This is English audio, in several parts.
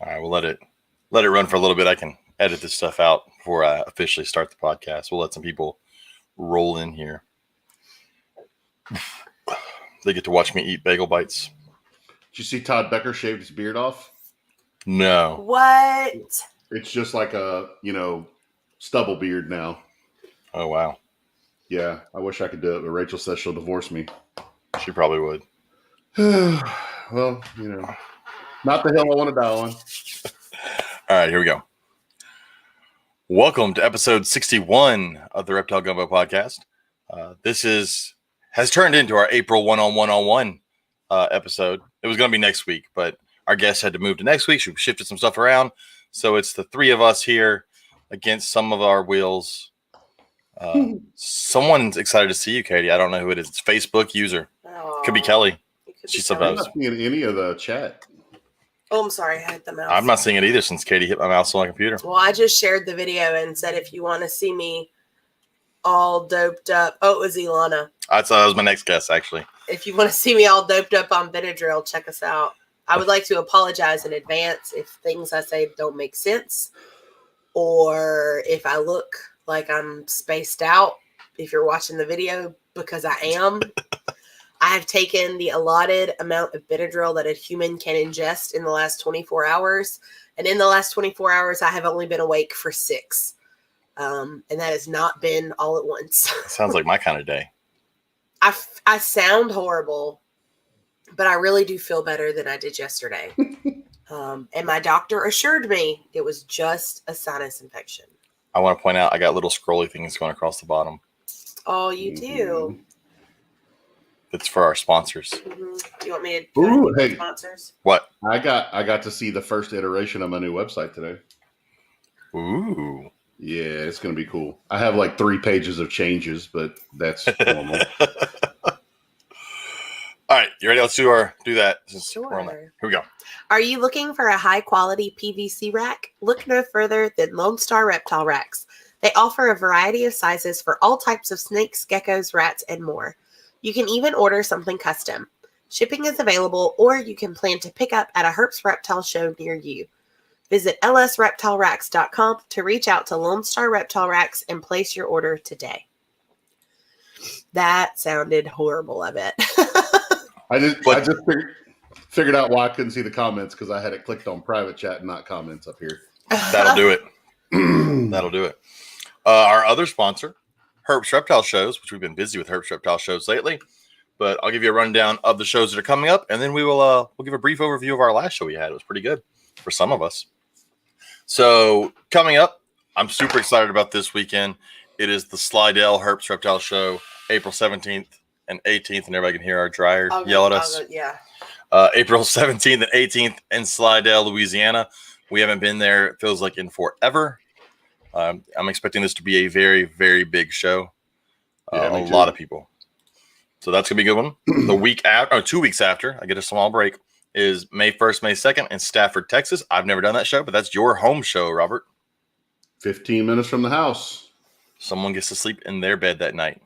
All right, we'll let it run for a little bit. I can edit this stuff out before I officially start the podcast. We'll let some people roll in here. They get to watch me eat bagel bites. Did you see Todd Becker shaved his beard off? No. What? It's just like a, stubble beard now. Oh, wow. Yeah, I wish I could do it, but Rachel says she'll divorce me. She probably would. Well, not the hill I want to die on. All right, here we go. Welcome to episode 61 of the Reptile Gumbo podcast. This has turned into our April one-on-one episode. It was going to be next week, but our guest had to move to next week. She shifted some stuff around. So it's the three of us here against some of our wills. Someone's excited to see you, Katie. I don't know who it is. It's Facebook user. Could be Kelly. She's I'm not seeing any of the chat. Oh, I'm sorry. I hit the mouse. I'm not seeing it either since Katie hit my mouse on my computer. Well, I just shared the video and said if you want to see me all doped up. Oh, it was Ilana. I thought that was my next guess, actually. If you want to see me all doped up on Benadryl, check us out. I would like to apologize in advance if things I say don't make sense or if I look like I'm spaced out. If you're watching the video, because I am. I have taken the allotted amount of Benadryl that a human can ingest in the last 24 hours. And in the last 24 hours, I have only been awake for 6. And that has not been all at once. Sounds like my kind of day. I sound horrible, but I really do feel better than I did yesterday. And my doctor assured me it was just a sinus infection. I want to point out I got little scrolly things going across the bottom. Oh, you do? It's for our sponsors. Mm-hmm. Do you want me to Ooh, hey. sponsors? What? I got to see the first iteration of my new website today. Ooh. Yeah, it's going to be cool. I have like 3 pages of changes, but that's normal. All right, you ready? Let's do that. Sure. We're on there. Here we go. Are you looking for a high-quality PVC rack? Look no further than Lone Star Reptile Racks. They offer a variety of sizes for all types of snakes, geckos, rats, and more. You can even order something custom. Shipping is available, or you can plan to pick up at a Herps Reptile show near you. Visit lsreptileracks.com to reach out to Lone Star Reptile Racks and place your order today. That sounded horrible, I bet. I just figured out why I couldn't see the comments because I had it clicked on private chat and not comments up here. That'll do it. That'll do it. Our other sponsor, Herps Reptile Shows, which we've been busy with Herps Reptile Shows lately. But I'll give you a rundown of the shows that are coming up, and then we'll give a brief overview of our last show we had. It was pretty good for some of us. So coming up, I'm super excited about this weekend. It is the Slidell Herps Reptile Show, April 17th and 18th, and everybody can hear our dryer yell at us. Yeah. April 17th and 18th in Slidell, Louisiana. We haven't been there, it feels like, in forever. I'm expecting this to be a very, very big show. A lot of people. So that's going to be a good one. The week after, 2 weeks after, I get a small break, is May 1st, May 2nd in Stafford, Texas. I've never done that show, but that's your home show, Robert. 15 minutes from the house. Someone gets to sleep in their bed that night.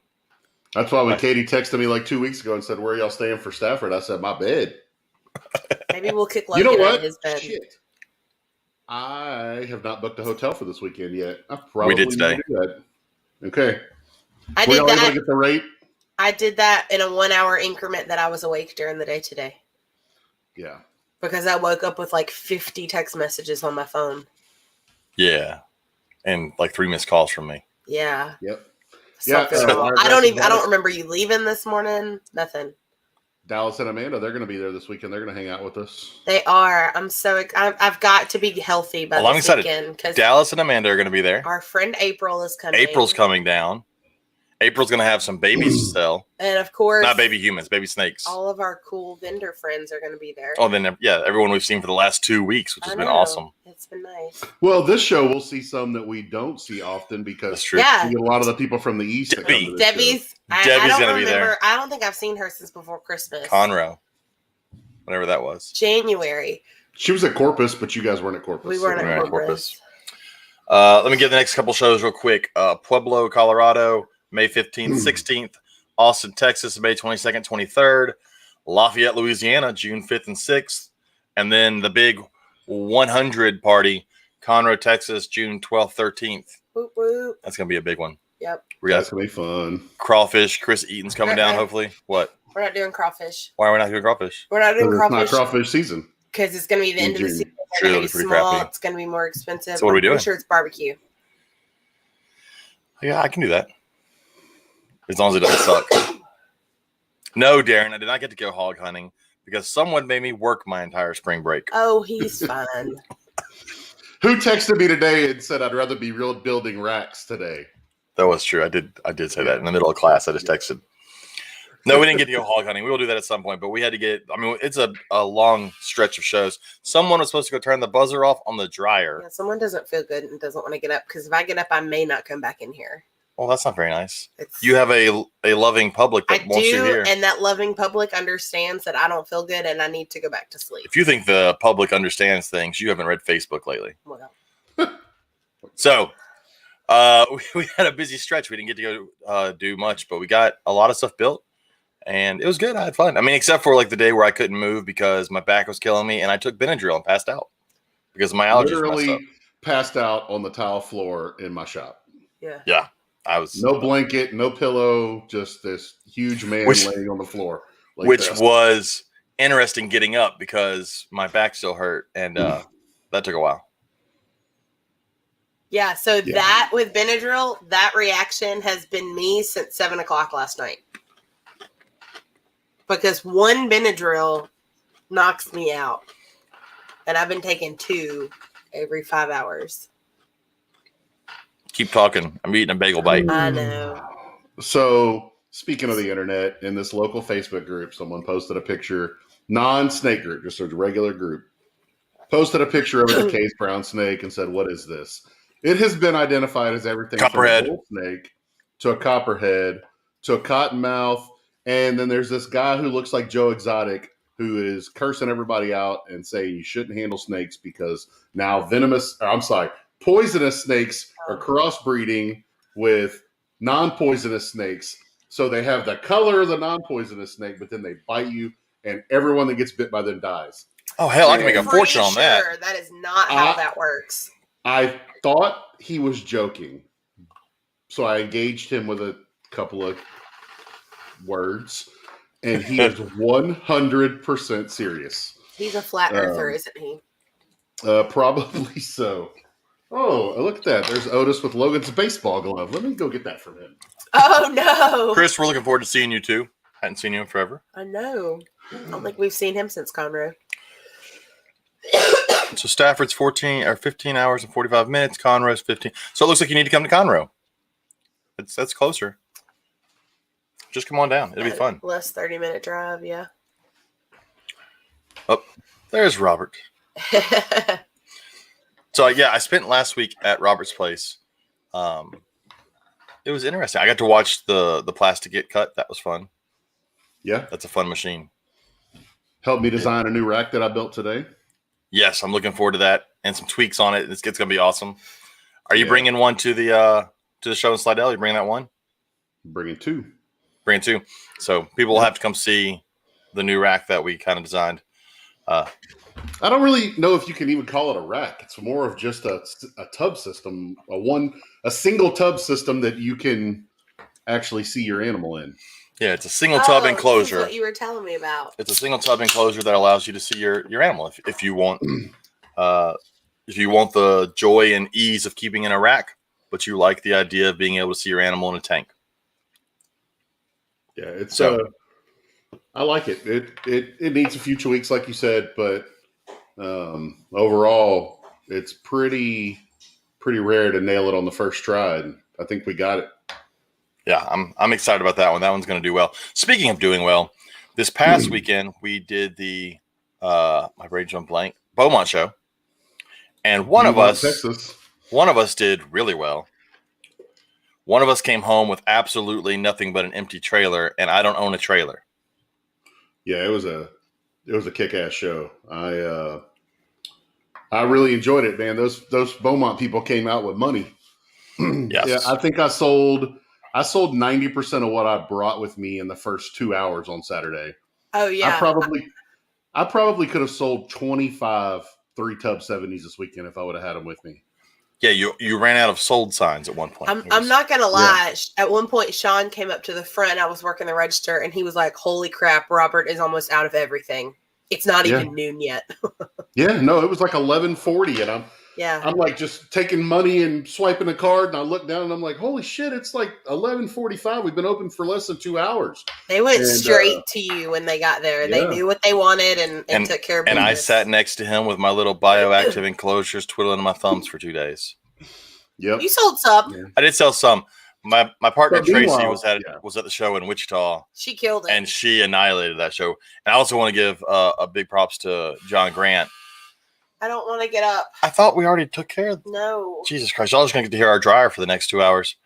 That's why when Katie texted me like 2 weeks ago and said, "Where are y'all staying for Stafford?" I said, "My bed." Maybe we'll kick Logan You know out what? of his bed. Shit. I have not booked a hotel for this weekend yet. I probably We did today. need to do that. Okay. I Were did y'all able that. to get the rate? I did that in a 1 hour increment that I was awake during the day today. Yeah. Because I woke up with like 50 text messages on my phone. Yeah. And like 3 missed calls from me. Yeah. Yep. Something Yeah, wrong. I don't remember you leaving this morning. Nothing. Dallas and Amanda, they're going to be there this weekend. They're going to hang out with us. They are. I've got to be healthy by I'm this excited. weekend. Because Dallas and Amanda are going to be there. our friend April is coming. April's coming down. April's going to have some babies to sell. And of course, Not baby humans, baby snakes. all of our cool vendor friends are going to be there. Oh, then, yeah, everyone we've seen for the last 2 weeks, which has been awesome. It's been nice. Well, this show we'll see some that we don't see often because That's true. Yeah. we get a lot of the people from the East that come to this Debbie's Debbie's going to be there. I don't think I've seen her since before Christmas. Conroe. Whatever that was. January. She was at Corpus, but you guys weren't at Corpus. We weren't Right, at Corpus. Corpus. Let me give the next couple shows real quick. Pueblo, Colorado, May 15th, 16th. Austin, Texas, May 22nd, 23rd. Lafayette, Louisiana, June 5th and 6th. And then the big 100 party, Conroe, Texas, June 12th, 13th. Whoop, whoop. That's going to be a big one. Yep. We got That's going to be fun. crawfish. Chris Eaton's coming down, hopefully. What? We're not doing crawfish. Why are we not doing crawfish? We're not doing crawfish. It's not crawfish season. Because it's going to be the end of the season. Sure, It's going to be small. Crappy. It's going to be more expensive. So what are we doing? I'm sure it's barbecue. Yeah, I can do that. As long as it doesn't suck. No, Darren, I did not get to go hog hunting because someone made me work my entire spring break. Oh, he's fine. Who texted me today and said I'd rather be real building racks today? That was true. I did say that in the middle of class. I just texted. No, we didn't get to go hog hunting. We will do that at some point, but we had to get. I mean, it's a long stretch of shows. Someone was supposed to go turn the buzzer off on the dryer. Yeah, someone doesn't feel good and doesn't want to get up because if I get up, I may not come back in here. Well, that's not very nice. You have a loving public that wants you here. And that loving public understands that I don't feel good and I need to go back to sleep. If you think the public understands things, you haven't read Facebook lately. Well. So, we had a busy stretch. We didn't get to go do much, but we got a lot of stuff built, and it was good. I had fun. I mean, except for like the day where I couldn't move because my back was killing me, and I took Benadryl and passed out because my allergies literally passed out on the tile floor in my shop. Yeah. Yeah. I was no blanket, no pillow, just this huge man laying on the floor. Like which was interesting getting up because my back still hurt, and that took a while. Yeah, so that with Benadryl, that reaction has been me since 7 o'clock last night. Because one Benadryl knocks me out. And I've been taking 2 every 5 hours. Keep talking. I'm eating a bagel bite. I know. So, speaking of the internet, in this local Facebook group, someone posted a picture, non-snake group, just a regular group, posted a picture of a decayed brown snake and said, "What is this?" It has been identified as everything copperhead. From a bull snake to a copperhead to a cottonmouth, and then there's this guy who looks like Joe Exotic who is cursing everybody out and saying you shouldn't handle snakes because now poisonous snakes are crossbreeding with non-poisonous snakes. So they have the color of the non-poisonous snake, but then they bite you, and everyone that gets bit by them dies. Oh, hell, I can make a fortune on that. That is not how that works. I thought he was joking. So I engaged him with a couple of words, and he is 100% serious. He's a flat earther, isn't he? Probably so. Oh, look at that. There's Otis with Logan's baseball glove. Let me go get that from him. Oh, no. Chris, we're looking forward to seeing you too. Hadn't seen you in forever. I know. I don't think we've seen him since Conroe. So Stafford's 15 hours and 45 minutes. Conroe's 15. So it looks like you need to come to Conroe. That's closer. Just come on down. It'll be fun. Less 30-minute drive, yeah. Oh, there's Robert. So, yeah, I spent last week at Robert's place. It was interesting. I got to watch the plastic get cut. That was fun. Yeah. That's a fun machine. Helped me design a new rack that I built today. Yes, I'm looking forward to that and some tweaks on it. It's going to be awesome. Are you bringing one to the show in Slidell? You bringing that one? Bringing 2. Bringing 2. So people will have to come see the new rack that we kind of designed. I don't really know if you can even call it a rack. It's more of just a tub system, a single tub system that you can actually see your animal in. Yeah, it's a single tub enclosure. That's what you were telling me about. It's a single tub enclosure that allows you to see your animal if you want. If you want the joy and ease of keeping in a rack, but you like the idea of being able to see your animal in a tank. Yeah, it's I like it. It needs a few tweaks, like you said, but overall, it's pretty rare to nail it on the first try. And I think we got it. Yeah, I'm excited about that one. That one's going to do well. Speaking of doing well, this past weekend we did the my brain jumped blank Beaumont show, and one of us did really well. One of us came home with absolutely nothing but an empty trailer, and I don't own a trailer. Yeah, it was a kick-ass show. I really enjoyed it, man. Those Beaumont people came out with money. Yes. Yeah, I think I sold 90% of what I brought with me in the first 2 hours on Saturday. Oh yeah. I probably could have sold 25 3 Tub 70s this weekend if I would have had them with me. Yeah, you ran out of sold signs at one point. I'm not gonna lie. At one point, Sean came up to the front. I was working the register, and he was like, "Holy crap, Robert is almost out of everything. It's not even noon yet." Yeah, no, it was like 11:40, and Yeah. I'm like just taking money and swiping the card, and I look down and I'm like, holy shit, it's like 11:45. We've been open for less than 2 hours. They went straight to you when they got there. Yeah. They knew what they wanted and took care of business. And I sat next to him with my little bioactive enclosures twiddling my thumbs for 2 days. Yep. You sold some. Yeah. I did sell some. My partner But Tracy meanwhile, was at the show in Wichita, She killed it. and she annihilated that show. And I also want to give a big props to John Grant. I don't want to get up. I thought we already took care of. No. Jesus Christ! Y'all just gonna get to hear our dryer for the next 2 hours.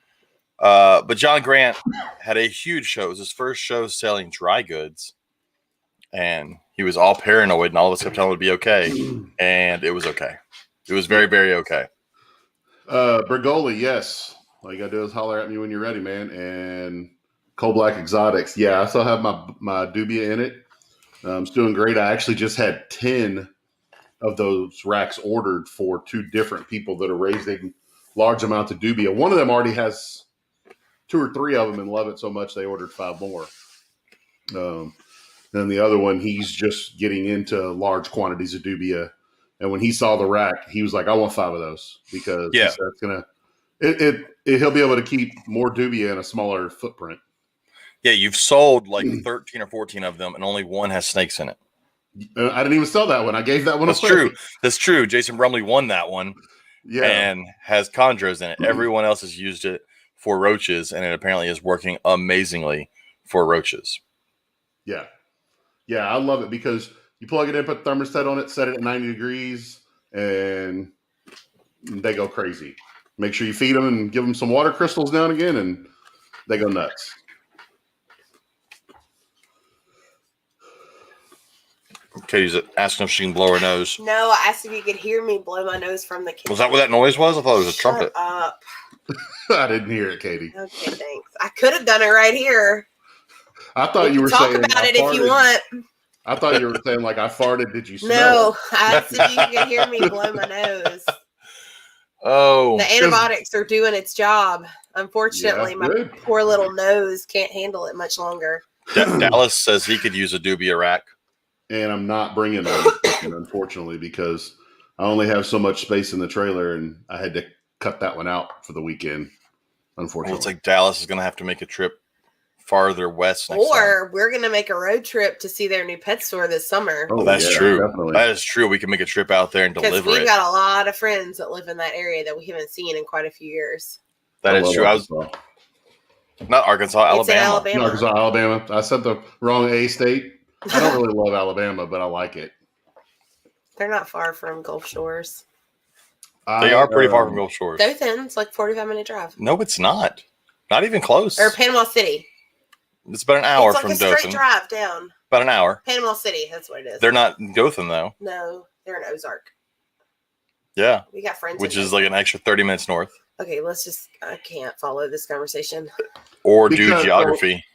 But John Grant had a huge show. It was his first show selling dry goods, and he was all paranoid, and all of us kept telling him it would be okay, and it was okay. It was very, very okay. Bergoli, yes. All you gotta do is holler at me when you're ready, man. And Coal Black Exotics, yeah, I still have my dubia in it. It's doing great. I actually just had 10 of those racks ordered for 2 different people that are raising large amounts of dubia. One of them already has 2 or 3 of them and love it so much they ordered 5 more. Then the other one, he's just getting into large quantities of dubia. And when he saw the rack, he was like, I want 5 of those because he said it's gonna he'll be able to keep more dubia in a smaller footprint. Yeah, you've sold like 13 or 14 of them, and only one has snakes in it. I didn't even sell that one. I gave that one That's away. true. That's true. Jason Brumley won that one. Yeah. And has chondros in it. Everyone else has used it for roaches, and it apparently is working amazingly for roaches. Yeah. Yeah, I love it because you plug it in, put the thermostat on it, set it at 90 degrees, and they go crazy. Make sure you feed them and give them some water crystals now and again, and they go nuts. Katie's asking if she can blow her nose. No, I asked if you could hear me blow my nose from the kitchen. Was that what that noise was? I thought it was a trumpet. Shut up. I didn't hear it, Katie. Okay, thanks. I could have done it right here. I thought you were talk saying about it if you want. I thought you were saying like I farted. Did you smell No, it? I asked if you could hear me blow my nose. Oh, The antibiotics are doing its job. Unfortunately, Yeah, my good. poor little nose can't handle it much longer. Dallas says he could use a dubia rack. And I'm not bringing one, unfortunately, because I only have so much space in the trailer, and I had to cut that one out for the weekend. Unfortunately, Well, it's like Dallas is going to have to make a trip farther west next time. Or we're going to make a road trip to see their new pet store this summer. Oh, That's yeah, true. definitely. That is true. We can make a trip out there and Because deliver we've it. got a lot of friends that live in that area that we haven't seen in quite a few years. That is love true. I was Arkansas. not Arkansas, It's in Alabama. Alabama. Arkansas, Alabama. I said the wrong A state. I don't really love Alabama, but I like it. They're not far from Gulf Shores. They are pretty far from Gulf Shores. Dothan's like 45-minute drive. No, it's not. Not even close. Or Panama City. It's about an hour It's like from a straight Dothan. drive down. About an hour. Panama City, that's what it is. They're not in Dothan though. No, they're in Ozark. Yeah, We got friends. which in is like Ozark. an extra 30 minutes north. Okay, I can't follow this conversation. Or do Because- geography.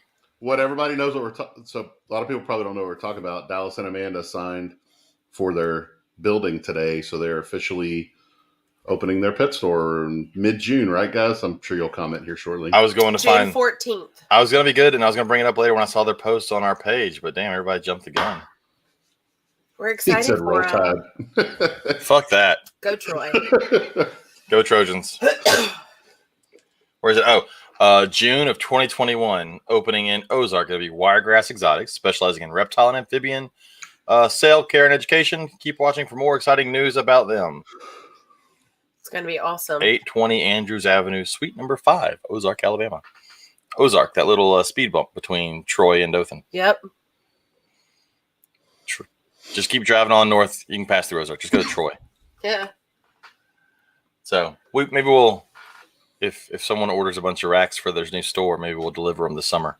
What everybody knows what we're talking. So a lot of people probably don't know what we're talking about. Dallas and Amanda signed for their building today, so they're officially opening their pet store in mid-June, right, guys? I'm sure you'll comment here shortly. I was going to June find. 14th. I was going to be good, and I was going to bring it up later when I saw their post on our page. But damn, everybody jumped the gun. We're He excited said for roll 'em. tide. Fuck that. Go Troy. Go Trojans. Where is it? June of 2021, opening in Ozark. It'll be Wiregrass Exotics, specializing in reptile and amphibian sale, care, and education. Keep watching for more exciting news about them. It's going to be awesome. 820 Andrews Avenue, Suite number 5, Ozark, Alabama. Ozark, that little speed bump between Troy and Dothan. Yep. Just keep driving on north. You can pass through Ozark. Just go to Troy. Yeah. So maybe we'll, if someone orders a bunch of racks for their new store, maybe we'll deliver them this summer.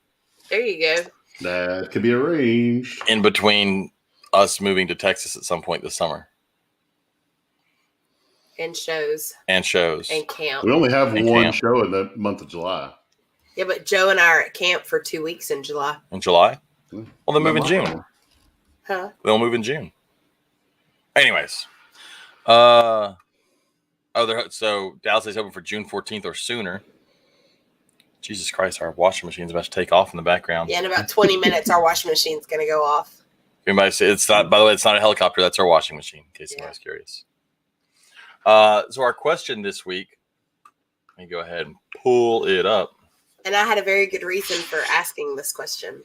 There you go. That could be arranged. In between us moving to Texas at some point this summer. And shows. And shows. And camp. We only have And one camp. show in the month of July. Yeah, but Joe and I are at camp for 2 weeks in July. In July? Well, they move in June. Huh? They'll move in June. Anyways, So Dallas is open for June 14th or sooner. Jesus Christ, our washing machine's about to take off in the background. Yeah, in about 20 minutes, our washing machine's going to go off. Anybody say it's not? By the way, it's not a helicopter. That's our washing machine. In case anybody's curious. So our question this week. Let me go ahead and pull it up. And I had a very good reason for asking this question.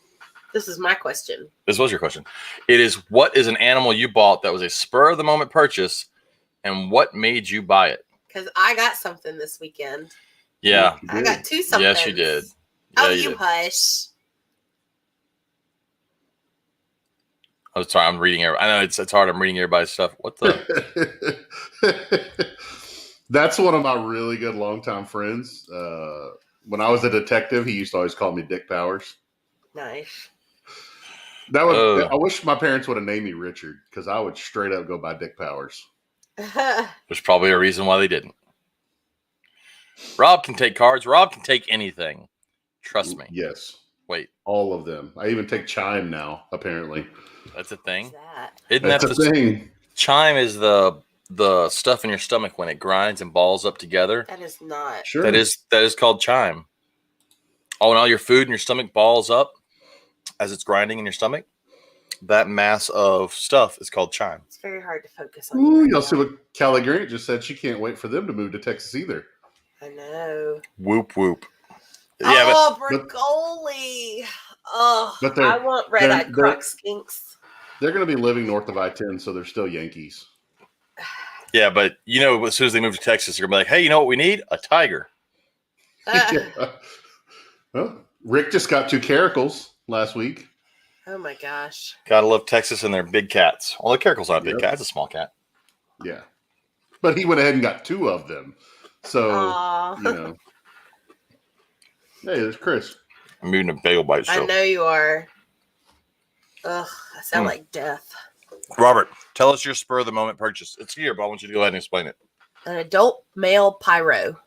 This is my question. This was your question. It is, what is an animal you bought that was a spur of the moment purchase, and what made you buy it? Because I got something this weekend. Yeah. I got two somethings. Yes, you did. Oh, Yeah, you did. hush. I'm sorry. I'm reading. I know it's hard. I'm reading everybody's stuff. What the? That's one of my really good longtime friends. When I was a detective, he used to always call me Dick Powers. Nice. That was. I wish my parents would have named me Richard, because I would straight up go by Dick Powers. There's probably a reason why they didn't. Rob can take cards. Rob can take anything. Trust me. Yes. Wait. All of them. I even take chime now, apparently. That's a thing. What's that? Isn't That's that a thing. Chime is the stuff in your stomach when it grinds and balls up together. That is not. Sure. That is called chime. Oh, and all your food in your stomach balls up as it's grinding in your stomach. That mass of stuff is called chime. It's very hard to focus on. Ooh, right y'all now. see what Callie Grant just said? She can't wait for them to move to Texas either. I know. Whoop whoop. Yeah, oh, Bergoli. Oh, but I want red-eyed they're- croc skinks. They're going to be living north of I-10, so they're still Yankees. but as soon as they move to Texas, they're gonna be like, hey, you know what we need? A tiger. Well, Rick just got 2 caracals last week. Oh my gosh. Gotta love Texas and their big cats. Well, the Caracal's not a big Yep. cat; it's a small cat. Yeah. But he went ahead and got 2 of them. So, Aw. Hey, there's Chris. I'm moving a bagel bite. I So, know you are. Ugh, I sound like death. Robert, tell us your spur of the moment purchase. It's here, but I want you to go ahead and explain it. An adult male pyro.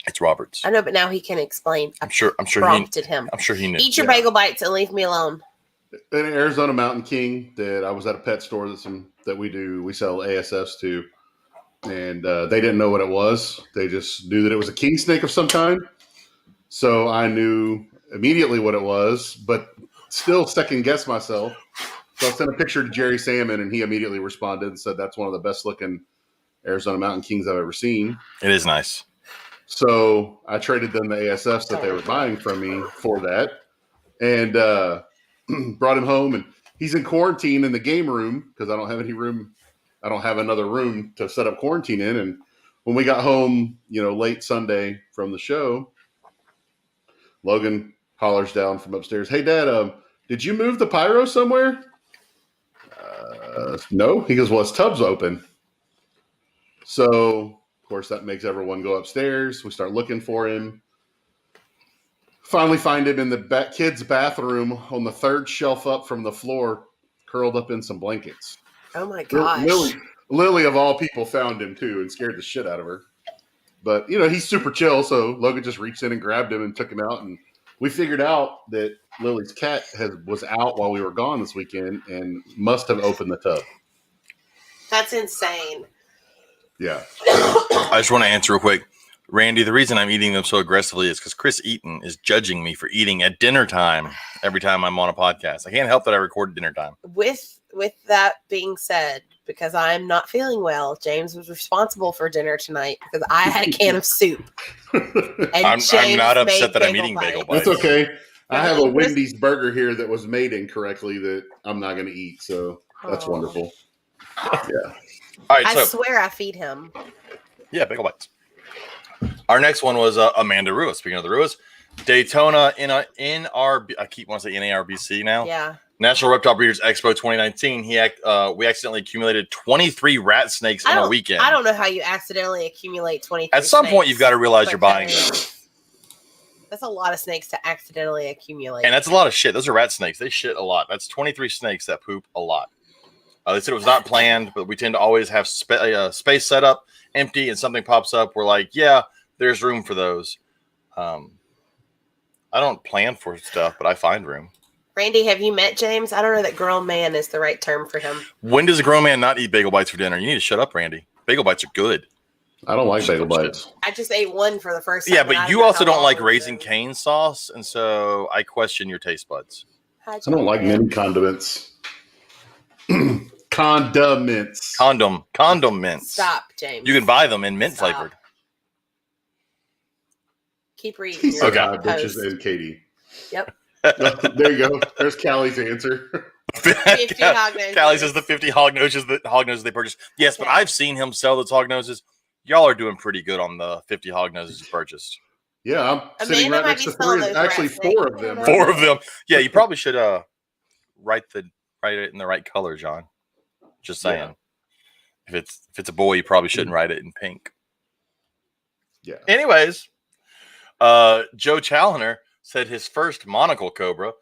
It's Robert's. I know, but now he can explain. I I'm sure prompted him. he knew. Eat your Yeah. bagel bites and leave me alone. An Arizona Mountain King that I was at a pet store that we sell ASFs to, and they didn't know what it was. They just knew that it was a king snake of some kind. So I knew immediately what it was, but still second guessed myself. So I sent a picture to Jerry Salmon, and he immediately responded and said that's one of the best looking Arizona Mountain Kings I've ever seen. It is nice. So I traded them the ASFs that they were buying from me for that, and brought him home. And he's in quarantine in the game room because I don't have any room. I don't have another room to set up quarantine in. And when we got home, late Sunday from the show, Logan hollers down from upstairs, "Hey, Dad, did you move the pyro somewhere?" No. He goes, "Well, his tub's open." So, of course, that makes everyone go upstairs. We start looking for him. Finally find him in the kids' bathroom on the 3rd shelf up from the floor, curled up in some blankets. Oh my gosh. Lily, of all people, found him too and scared the shit out of her. But, he's super chill, so Logan just reached in and grabbed him and took him out. And we figured out that Lily's cat was out while we were gone this weekend and must have opened the tub. That's insane. Yeah. I just want to answer real quick. Randy, the reason I'm eating them so aggressively is because Chris Eaton is judging me for eating at dinner time every time I'm on a podcast. I can't help that I record at dinner time. With that being said, because I'm not feeling well, James was responsible for dinner tonight because I had a can of soup. And I'm James not made upset that I'm bagel eating bites. bagel bites. That's okay. I have a Chris- Wendy's burger here that was made incorrectly that I'm not going to eat. So that's Oh. wonderful. Yeah. All right, I so swear I feed him. yeah, bagel bites. Our next one was Amanda Ruiz. Speaking of the Ruiz, Daytona NRB. I keep wanting to say NARBC now. Yeah. National Reptile Breeders Expo 2019. We accidentally accumulated 23 rat snakes in a weekend. I don't know how you accidentally accumulate 23 At some point, snakes, you've got to realize you're buying them. because that's a lot of snakes to accidentally accumulate. And that's a lot of shit. Those are rat snakes. They shit a lot. That's 23 snakes that poop a lot. They said it was not planned, but we tend to always have space set up empty and something pops up. We're like, yeah, there's room for those. I don't plan for stuff, but I find room. Randy, have you met James? I don't know that grown man is the right term for him. When does a grown man not eat bagel bites for dinner? You need to shut up, Randy. Bagel bites are good. I don't like bagel bites. I just ate one for the first time. Yeah, and I but don't you know also how don't like long, Raising so- Cane sauce, and so I question your taste buds. I don't like many condiments. Condiments. Condom mints. Stop, James. You can buy them in mint Stop. flavored. Keep reading. He Your said, Okay. "Hi, post. bitches and Katie." Yep. There you go. There's Callie's answer. 50 hog noses. Callie says the 50 hog noses they purchased. Yes, but Okay. I've seen him sell those hog noses. Y'all are doing pretty good on the 50 hog noses you purchased. Yeah, I'm sitting Amanda right might next be to selling three. those Actually, rat snakes. 4 of them. Four Four of them. Yeah, you probably should write it in the right color, John. Just saying. Yeah. If it's a boy, you probably shouldn't write it in pink. Yeah. Anyways, Joe Challoner said his first monocle cobra.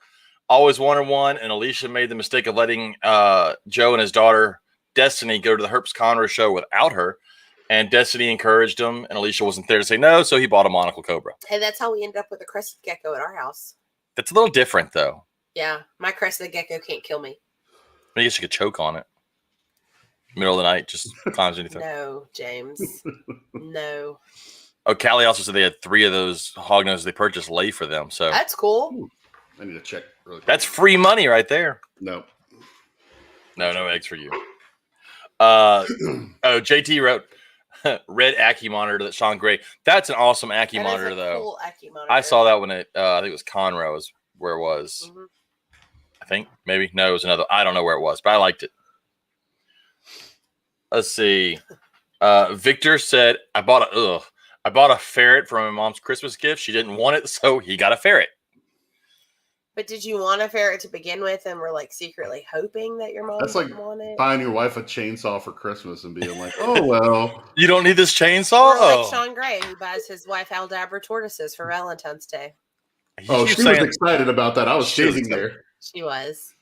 Always wanted one, and Alicia made the mistake of letting Joe and his daughter Destiny go to the Herbst Conroe show without her. And Destiny encouraged him, and Alicia wasn't there to say no, so he bought a monocle cobra. Hey, that's how we ended up with a crested gecko at our house. That's a little different, though. Yeah, my crested gecko can't kill me. I guess you could choke on it. Middle of the night, just climbs anything. No, James. No. Oh, Callie also said they had 3 of those hog noses they purchased lay for them. So That's cool. I need to check really quick. that's free money right there. No. No eggs for you. JT wrote red Ackie monitor that Sean Gray. That's an awesome Ackie That is monitor, a though. cool Ackie monitor. I saw that when I think it was Conroe is where it was. Mhm. I think maybe no, it was another. I don't know where it was, but I liked it. Let's see. Victor said, I bought a ferret from my mom's Christmas gift. She didn't want it, so he got a ferret. But did you want a ferret to begin with and were like secretly hoping that your mom That's like didn't want it? buying your wife a chainsaw for Christmas and being like, "Oh well." You don't need this chainsaw? Or like Sean Gray, who buys his wife Aldabra tortoises for Valentine's Day. Oh, she was excited about that. I was She was standing excited. there. She was.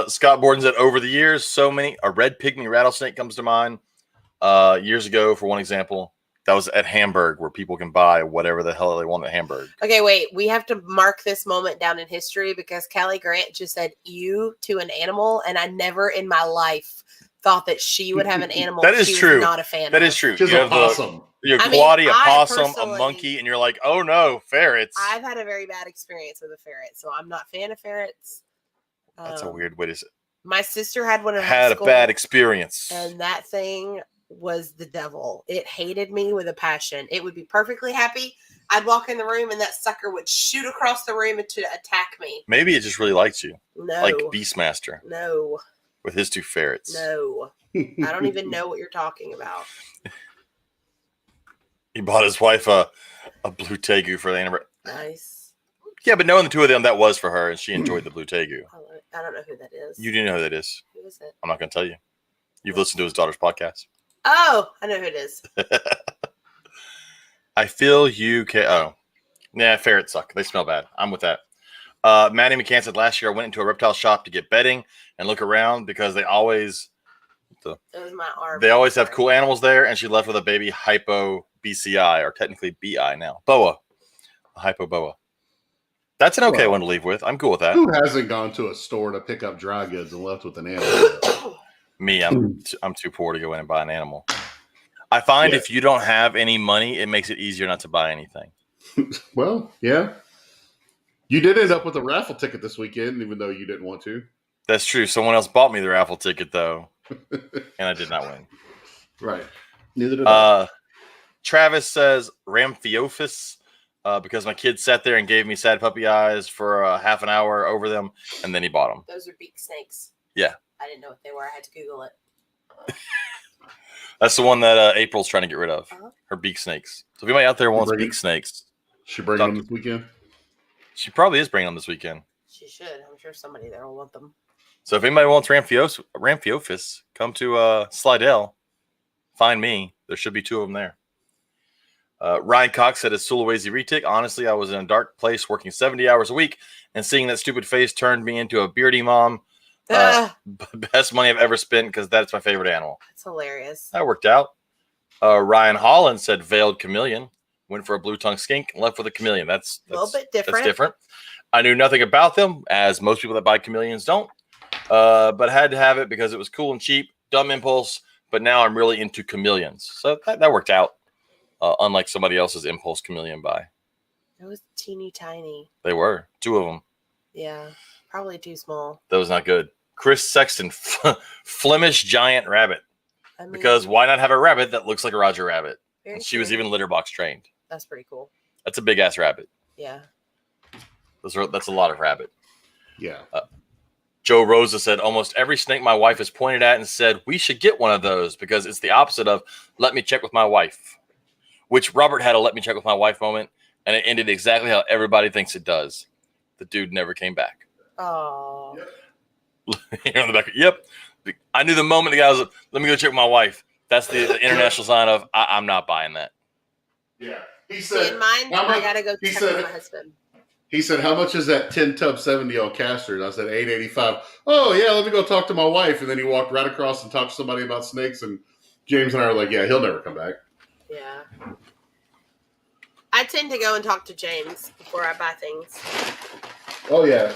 Scott Borden said, over the years, a red pygmy rattlesnake comes to mind. Years ago, for one example, that was at Hamburg, where people can buy whatever the hell they want at Hamburg. Okay, wait. We have to mark this moment down in history because Callie Grant just said "ew" to an animal, and I never in my life thought that she would have an animal That is she was true. not a fan That of. is true. She's You a have possum. Your I mean, quaddy, a I possum, a personally- monkey, and you're like, oh no, ferrets. I've had a very bad experience with a ferret, so I'm not a fan of ferrets. That's a weird way to say. My sister had one in high Had a school, bad experience. and that thing was the devil. It hated me with a passion. It would be perfectly happy. I'd walk in the room, and that sucker would shoot across the room to attack me. Maybe it just really likes you, No, like Beastmaster no, with his 2 ferrets. no. I don't even know what you're talking about. He bought his wife a blue tegu for the anniversary. Nice. Yeah, but knowing the 2 of them, that was for her, and she enjoyed the blue tegu. I don't know who that is. You do know who that is. Who is it? I'm not going to tell you. You've listened to his daughter's podcast. Oh, I know who it is. I feel you can. Oh, yeah, ferrets suck. They smell bad. I'm with that. Maddie McCann said last year I went into a reptile shop to get bedding and look around because they always It was my arm. have cool animals there, and she left with a baby hypo BCI, or technically BI now. Boa. A hypo boa. That's an okay Well, one to leave with. I'm cool with that. Who hasn't gone to a store to pick up dry goods and left with an animal? Me, I'm too poor to go in and buy an animal. I find Yeah. if you don't have any money, it makes it easier not to buy anything. Well, yeah. You did end up with a raffle ticket this weekend, even though you didn't want to. That's true. Someone else bought me the raffle ticket, though, and I did not win. Right. Neither did I. Travis says Ramphiophis because my kid sat there and gave me sad puppy eyes for half an hour over them, and then he bought them. Those are beak snakes. Yeah. I didn't know what they were. I had to Google it. That's the one that April's trying to get rid of. Uh-huh. Her beak snakes. So if anybody out there wants Bring it. beak snakes, She bringing them this weekend? she probably is bringing them this weekend. She should. I'm sure somebody there will want them. So if anybody wants Ramphiophis, come to Slidell. Find me. There should be 2 of them there. Ryan Cox said, as Sulawesi retic, honestly, I was in a dark place working 70 hours a week, and seeing that stupid face turned me into a beardy mom. Best money I've ever spent because that's my favorite animal. That's hilarious. That worked out. Ryan Holland said, veiled chameleon. Went for a blue tongue skink and left with a chameleon. That's A little bit different. That's different. I knew nothing about them, as most people that buy chameleons don't, but had to have it because it was cool and cheap. Dumb impulse, but now I'm really into chameleons. So that worked out, unlike somebody else's impulse chameleon buy. It was teeny tiny. They were. 2 of them. Yeah, probably too small. That was not good. Chris Sexton, Flemish giant rabbit. I mean, Because why not have a rabbit that looks like a Roger Rabbit? very And she was true. even litter box trained. That's pretty cool. That's a big ass rabbit. Yeah. That's a lot of rabbit. Yeah. Joe Rosa said, almost every snake my wife has pointed at and said, we should get one of those because it's the opposite of let me check with my wife, which Robert had a let me check with my wife moment, and it ended exactly how everybody thinks it does. The dude never came back. Oh. Here on the back. Yep. I knew the moment the guy was like, let me go check with my wife. That's the international sign of I'm not buying that. Yeah. He See, in mine, I gotta go check with my husband. He said, how much is that 10 tub 70 on casters? I said, $8.85. Oh, yeah, let me go talk to my wife. And then he walked right across and talked to somebody about snakes. And James and I were like, yeah, he'll never come back. Yeah. I tend to go and talk to James before I buy things. Oh, yeah.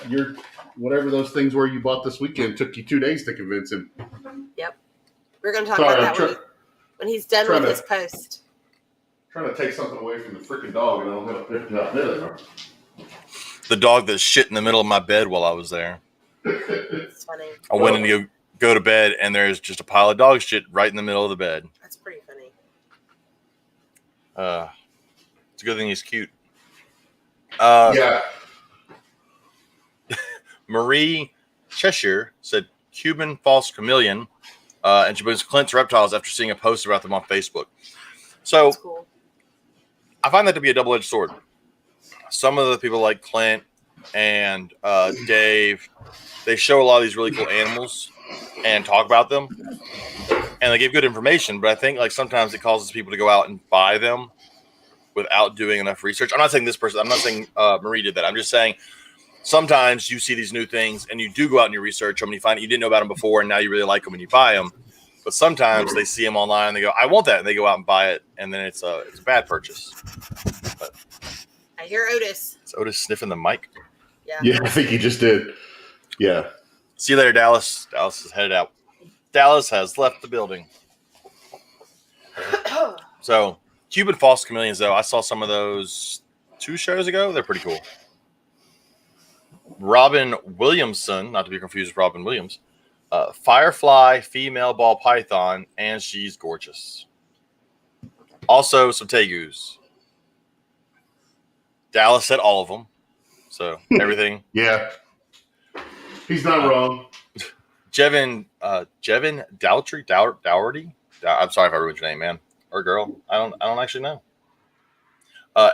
Whatever those things were you bought this weekend took you 2 days to convince him. Yep. We're going to talk about that when he's done with his post. Trying to take something away from the freaking dog, and I don't know. There they are. The dog that shit in the middle of my bed while I was there. It's funny. I went in to go to bed, and there's just a pile of dog shit right in the middle of the bed. That's pretty funny. It's a good thing he's cute. Yeah. Marie Cheshire said Cuban false chameleon, and she brings Clint's reptiles after seeing a post about them on Facebook. So That's cool. I find that to be a double-edged sword. Some of the people like Clint and Dave, they show a lot of these really cool animals and talk about them, and they give good information. But I think like sometimes it causes people to go out and buy them without doing enough research. I'm not saying this person. I'm not saying Marie did that. I'm just saying sometimes you see these new things and you do go out and you research them and you find you didn't know about them before and now you really like them and you buy them. But sometimes they see them online and they go, I want that. And they go out and buy it. And then it's a bad purchase. But I hear Otis. is Otis sniffing the mic? Yeah, I think he just did. Yeah. See you later, Dallas. Dallas is headed out. Dallas has left the building. So Cuban false chameleons, though, I saw some of those 2 shows ago. They're pretty cool. Robin Williamson, not to be confused with Robin Williams, Firefly female ball python, and she's gorgeous. Also, some tegus. Dallas said all of them, so everything. Yeah, he's not wrong. Jevin Dougherty. I'm sorry if I ruined your name, man, or girl. I don't actually know.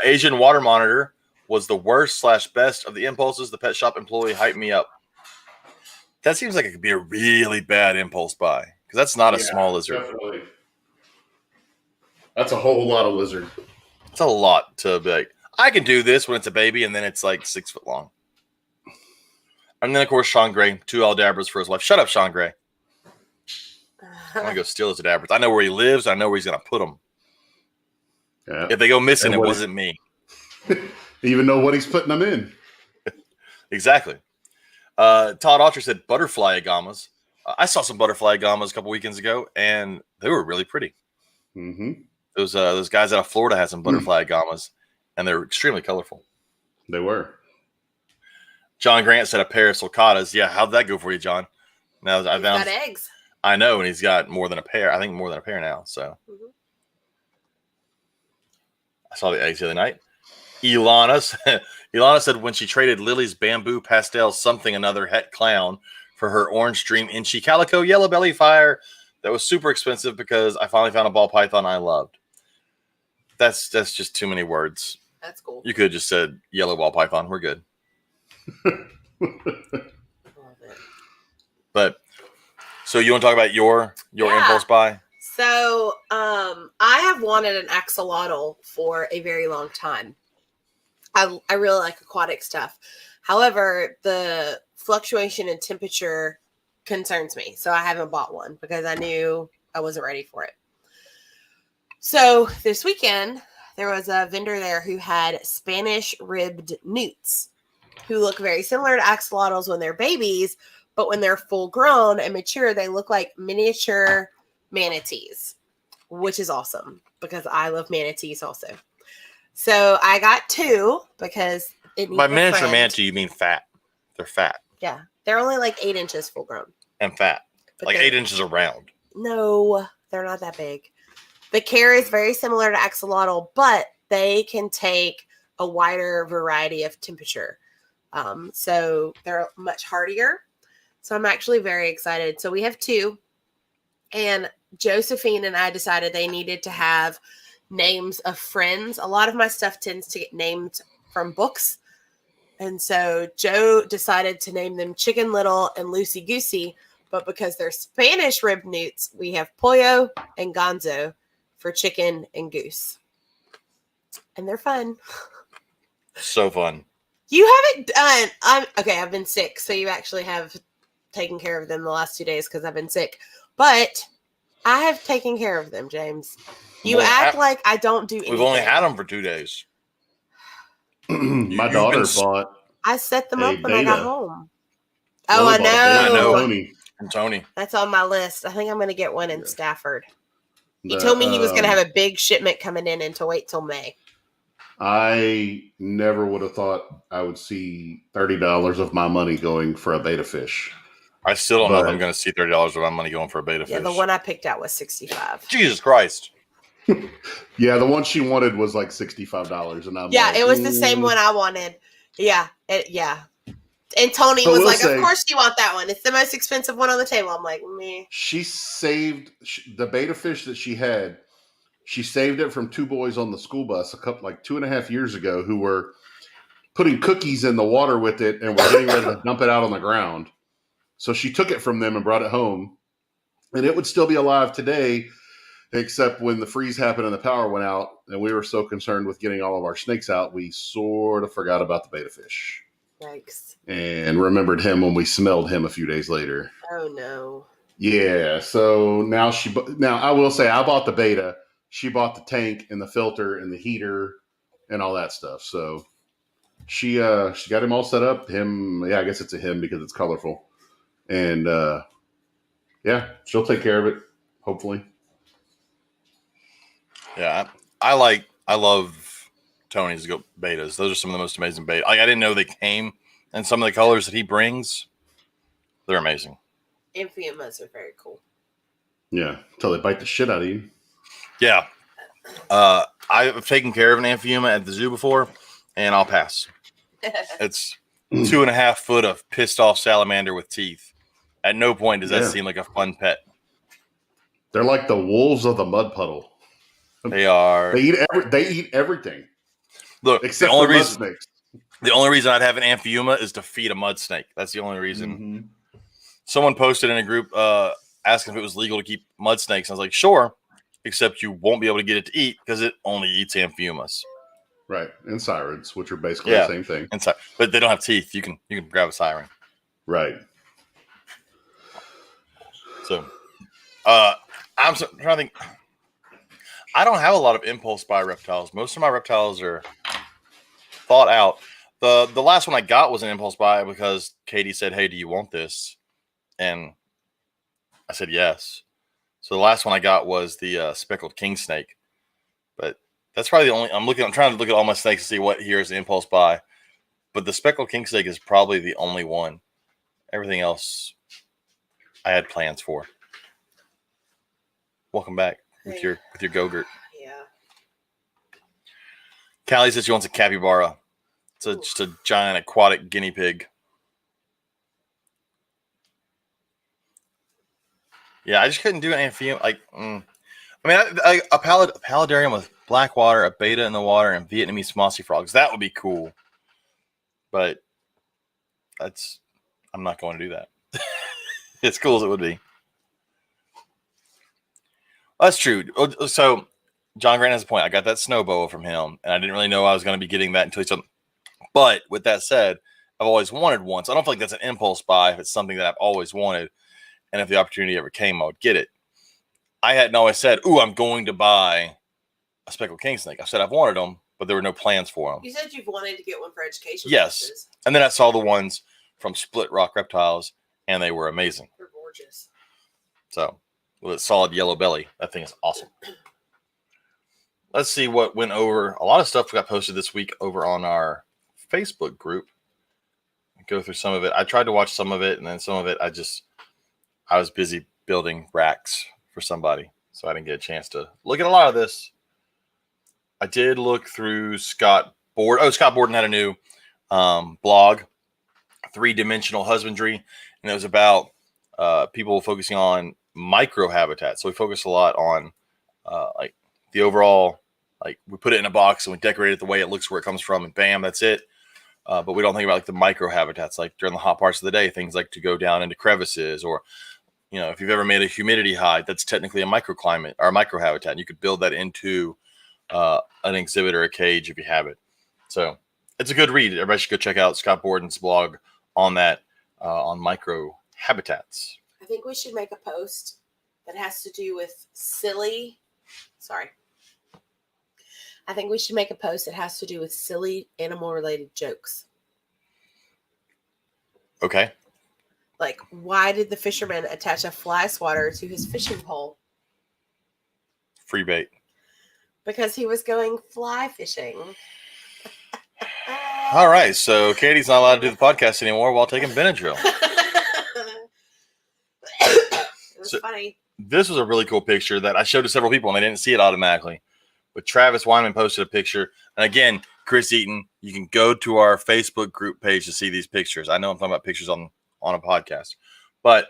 Asian water monitor was the worst/best of the impulses. The pet shop employee hyped me up. That seems like it could be a really bad impulse buy because that's not a small lizard. Definitely. That's a whole lot of lizard. It's a lot to be like, I can do this when it's a baby, and then it's like 6 foot long. And then, of course, Sean Gray, 2 Aldabras for his wife. Shut up, Sean Gray. I want to go steal his Aldabras. I know where he lives. I know where he's going to put them. Yeah. If they go missing, it wasn't me. Even know what he's putting them in. Exactly. Todd Alter said butterfly agamas. I saw some butterfly agamas a couple weekends ago, and they were really pretty. Mm-hmm. Those guys out of Florida had some butterfly agamas, and they're extremely colorful. They were. John Grant said a pair of sulcatas. Yeah, how'd that go for you, John? Now He's got eggs. I know, and he's got more than a pair. I think more than a pair now. So I saw the eggs the other night. Ilana said when she traded Lily's bamboo pastel something another het clown for her orange dream inchy calico yellow belly fire that was super expensive because I finally found a ball python I loved. That's just too many words. That's cool. You could have just said yellow ball python. We're good. Love it. But so you want to talk about your impulse buy? So I have wanted an axolotl for a very long time. I really like aquatic stuff. However, the fluctuation in temperature concerns me. So I haven't bought one because I knew I wasn't ready for it. So this weekend, there was a vendor there who had Spanish ribbed newts who look very similar to axolotls when they're babies, but when they're full grown and mature, they look like miniature manatees, which is awesome because I love manatees also. So I got 2 because it needs By a miniature friend. manatee, you mean fat. They're fat. Yeah, they're only like 8 inches full grown. And fat. But Like 8 inches around. No, they're not that big. The care is very similar to axolotl, but they can take a wider variety of temperature. So they're much hardier. So I'm actually very excited. So we have 2. And Josephine and I decided they needed to have names of friends. A lot of my stuff tends to get named from books. And so Joe decided to name them Chicken Little and Loosey Goosey. But because they're Spanish rib newts, we have Pollo and Gonzo for chicken and goose. And they're fun. So fun. You haven't done. I've been sick. So you actually have taken care of them the last 2 days because I've been sick. But I have taken care of them, James. You act like I don't do anything. We've only had them for 2 days. My daughter bought. I set them a up when I got beta. home. Lily Oh, I bought a beta know. from Tony. From Tony. That's on my list. I think I'm going to get one in Yeah. Stafford. He told me he was going to have a big shipment coming in and to wait till May. I never would have thought I would see $30 of my money going for a beta fish. I still don't know if I'm going to see $30 of my money going for a beta fish. Yeah, the one I picked out was $65. Jesus Christ. Yeah, the one she wanted was like $65, and I'm like, it was the same one I wanted. Yeah, yeah. And Tony was like, "Of course you want that one. It's the most expensive one on the table." I'm like, "Me." She saved the beta fish that she had. She saved it from 2 boys on the school bus 2.5 years ago who were putting cookies in the water with it and were getting ready to dump it out on the ground. So she took it from them and brought it home, and it would still be alive today, except when the freeze happened and the power went out, and we were so concerned with getting all of our snakes out, we sort of forgot about the beta fish. Yikes. And remembered him when we smelled him a few days later. Oh, no. Yeah, so now I will say I bought the beta. She bought the tank and the filter and the heater and all that stuff. So she got him all set up. I guess it's a him because it's colorful. And yeah, she'll take care of it, hopefully. Yeah, I love Tony's betas. Those are some of the most amazing betas. I didn't know they came in some of the colors that he brings. They're amazing. Amphiumas are very cool. Yeah, until they bite the shit out of you. Yeah. I've taken care of an amphiuma at the zoo before, and I'll pass. It's 2.5 foot of pissed off salamander with teeth. At no point does that seem like a fun pet. They're like the wolves of the mud puddle. They are. They eat everything. Look, except for mud snakes. The only reason I'd have an amphiuma is to feed a mud snake. That's the only reason. Mm-hmm. Someone posted in a group asking if it was legal to keep mud snakes. I was like, sure, except you won't be able to get it to eat because it only eats amphiumas. Right, and sirens, which are basically the same thing. But they don't have teeth. You can grab a siren. Right. So, I'm trying to think. I don't have a lot of impulse buy reptiles. Most of my reptiles are thought out. The last one I got was an impulse buy because Katie said, "Hey, do you want this?" And I said yes. So the last one I got was the speckled king snake. But that's probably the only. I'm trying to look at all my snakes to see what here is the impulse buy. But the speckled king snake is probably the only one. Everything else, I had plans for. Welcome back with your Go-Gurt. Yeah. Callie says she wants a capybara. It's just a giant aquatic guinea pig. Yeah, I just couldn't do an amphibian. A paludarium with black water, a beta in the water, and Vietnamese mossy frogs. That would be cool. But I'm not going to do that. As cool as it would be. That's true. So John Grant has a point. I got that snow boa from him, and I didn't really know I was going to be getting that until he said. But with that said, I've always wanted one. So I don't feel like that's an impulse buy if it's something that I've always wanted. And if the opportunity ever came, I would get it. I hadn't always said, "Ooh, I'm going to buy a speckled king snake." I said I've wanted them, but there were no plans for them. You said you've wanted to get one for education. Yes. Purposes. And then I saw the ones from Split Rock Reptiles, and they were amazing. They're gorgeous. So with a solid yellow belly. That thing is awesome. Let's see what went over. A lot of stuff got posted this week over on our Facebook group. Go through some of it. I tried to watch some of it, and then some of it I was busy building racks for somebody, so I didn't get a chance to look at a lot of this. I did look through Scott Borden. Oh, Scott Borden had a new blog, 3-Dimensional Husbandry, and it was about people focusing on micro habitats. So we focus a lot on like the overall, like we put it in a box and we decorate it the way it looks where it comes from, and bam, that's it. But we don't think about like the micro habitats, like during the hot parts of the day, things like to go down into crevices, or if you've ever made a humidity hide, that's technically a microclimate or a micro habitat, and you could build that into an exhibit or a cage if you have it. So it's a good read. Everybody should go check out Scott Borden's blog on that, on micro habitats. I think we should make a post that has to do with silly animal related jokes. Okay. Like, why did the fisherman attach a fly swatter to his fishing pole? Free bait. Because he was going fly fishing. All right. So Katie's not allowed to do the podcast anymore while taking Benadryl. It was funny. This was a really cool picture that I showed to several people and they didn't see it automatically. But Travis Wyman posted a picture. And again, Chris Eaton, you can go to our Facebook group page to see these pictures. I know I'm talking about pictures on a podcast, but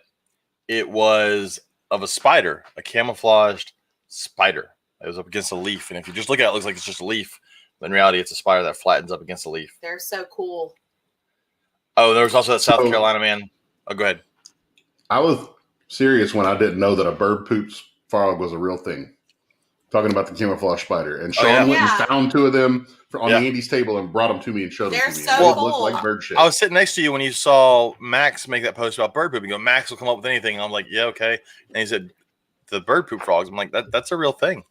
it was of a spider, a camouflaged spider. It was up against a leaf. And if you just look at it, it looks like it's just a leaf. But in reality, it's a spider that flattens up against a leaf. They're so cool. Oh, there was also that South Carolina man. Oh, go ahead. I was serious when I didn't know that a bird poops frog was a real thing. Talking about the camouflage spider. And Sean went and found 2 of them on Andy's table and brought them to me and showed them to me. They're so cool. Looked like bird shit. I was sitting next to you when you saw Max make that post about bird poop. You go, Max will come up with anything. And I'm like, yeah, okay. And he said, the bird poop frogs. I'm like, that's a real thing.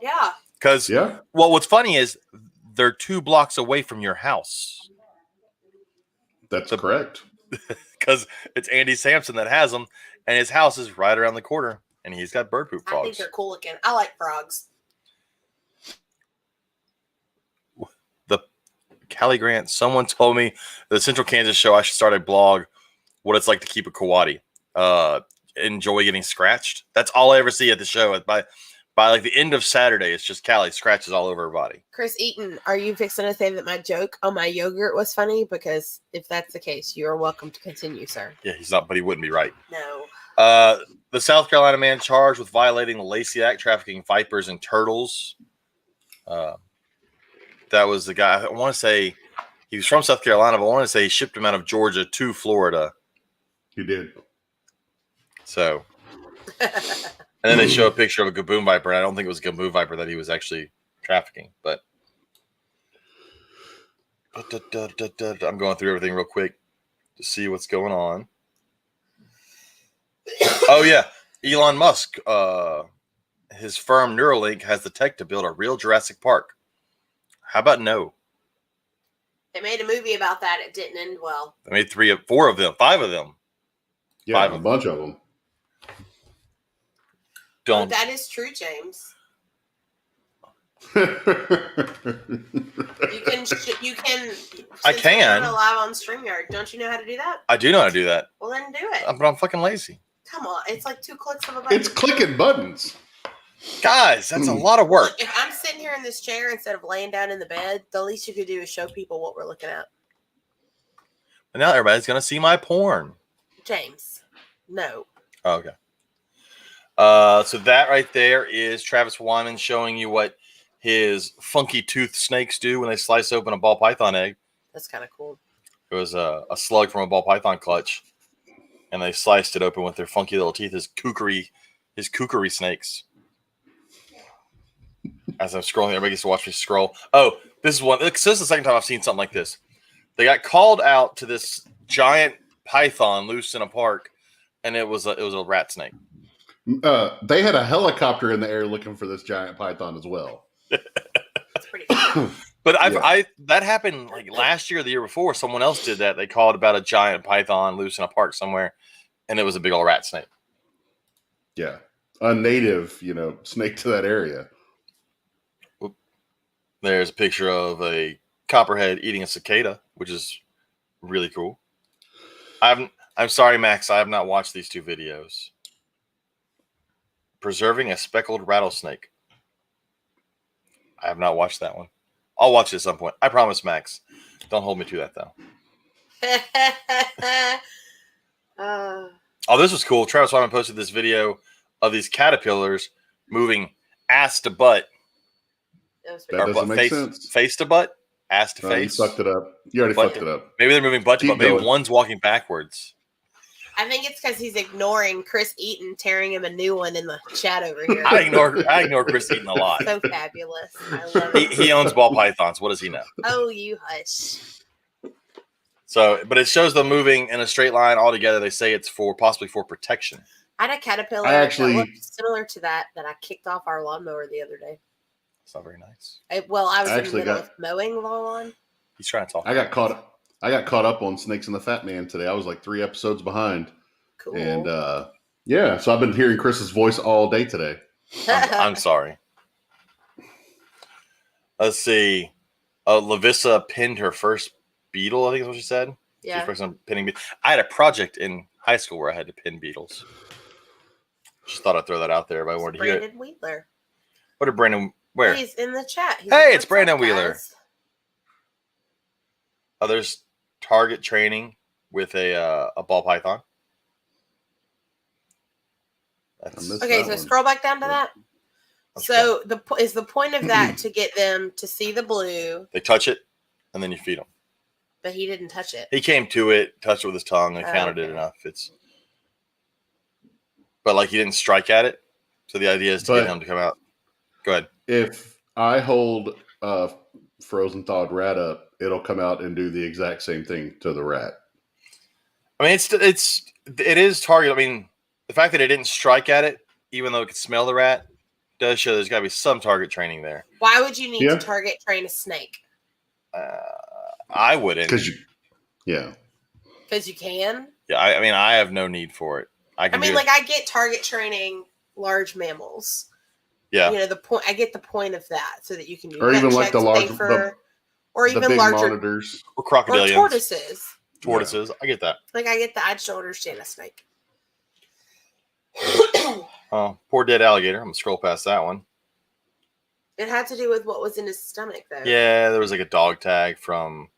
Yeah. Because, well, what's funny is they're 2 blocks away from your house. That's correct. Because it's Andy Sampson that has them, and his house is right around the corner, and he's got bird poop frogs. I think they're cool looking. I like frogs. The Callie Grant, someone told me the Central Kansas show I should start a blog, what it's like to keep a coati. Enjoy getting scratched. That's all I ever see at the show. By like the end of Saturday, it's just Callie scratches all over her body. Chris Eaton, are you fixing to say that my joke on my yogurt was funny? Because if that's the case, you are welcome to continue, sir. Yeah, he's not, but he wouldn't be right. No. The South Carolina man charged with violating the Lacey Act, trafficking vipers and turtles. That was the guy. I want to say he was from South Carolina, but I want to say he shipped him out of Georgia to Florida. He did. So, and then they show a picture of a gaboon viper. And I don't think it was a gaboon viper that he was actually trafficking, but I'm going through everything real quick to see what's going on. Oh yeah, Elon Musk, his firm Neuralink has the tech to build a real Jurassic Park. How about no? They made a movie about that. It didn't end well. They made 5 of them. Yeah, a bunch of them. Don't. That is true, James. You can. I can. Live on StreamYard. Don't you know how to do that? I do know how to do that. Well, then do it. But I'm fucking lazy. Come on, it's like 2 clicks of a button. It's clicking buttons. Guys, that's a lot of work. Look, if I'm sitting here in this chair instead of laying down in the bed, the least you could do is show people what we're looking at. And now everybody's going to see my porn. James, no. Oh, okay. So that right there is Travis Wyman showing you what his funky tooth snakes do when they slice open a ball python egg. That's kind of cool. It was a slug from a ball python clutch, and they sliced it open with their funky little teeth. His kookery snakes. As I'm scrolling, everybody gets to watch me scroll. Oh, this is one. This is the second time I've seen something like this. They got called out to this giant python loose in a park, and it was a rat snake. They had a helicopter in the air looking for this giant python as well. That's pretty cool. But that happened like last year or the year before. Someone else did that. They called about a giant python loose in a park somewhere, and it was a big old rat snake. Yeah. a native, snake to that area. There's a picture of a copperhead eating a cicada, which is really cool. I'm sorry, Max. I have not watched these 2 videos. Preserving a speckled rattlesnake. I have not watched that one. I'll watch it at some point. I promise, Max. Don't hold me to that, though. Oh, this was cool. Travis Wyman posted this video of these caterpillars moving ass to butt. That doesn't make sense. Face to butt, ass to face. You fucked it up. You already fucked it up. Maybe they're moving butt to butt. Maybe one's walking backwards. I think it's because he's ignoring Chris Eaton tearing him a new one in the chat over here. I ignore Chris Eaton a lot. So fabulous. I love it. He owns ball pythons. What does he know? Oh, you hush. So, but it shows them moving in a straight line all together. They say it's possibly for protection. I had a caterpillar that looked similar to that I kicked off our lawnmower the other day. It's not very nice. I was in the middle of mowing the lawn. He's trying to talk. I got caught up on Snakes and the Fat Man today. I was like 3 episodes behind. Cool. And so I've been hearing Chris's voice all day today. I'm sorry. Let's see. Lavissa pinned her first beetle, I think is what she said. Yeah. She was on pinning beetles. I had a project in high school where I had to pin beetles. Just thought I'd throw that out there. Everybody wanted to hear it. Brandon Wheeler. What did Brandon? Where? He's in the chat. Hey, it's Brandon Wheeler. Oh, there's target training with a ball python. Okay, so scroll back down to that. So the point of that to get them to see the blue. They touch it, and then you feed them. But he didn't touch it. He came to it, touched it with his tongue, and counted it enough. But like he didn't strike at it. So the idea is to get him to come out. Go ahead. If I hold a frozen thawed rat up, it'll come out and do the exact same thing to the rat. I mean, it is target. I mean, the fact that it didn't strike at it, even though it could smell the rat, does show there's got to be some target training there. Why would you need to target train a snake? I wouldn't. Because you can. Yeah, I mean, I have no need for it. I get target training large mammals. Yeah, the point. I get the point of that, so that you can do or even like the large, or even big larger monitors, or crocodilians, or tortoises. Tortoises, yeah. I get that. I get that. I just don't understand a snake. Oh, poor dead alligator. I'm gonna scroll past that one. It had to do with what was in his stomach, though. Yeah, there was like a dog tag from,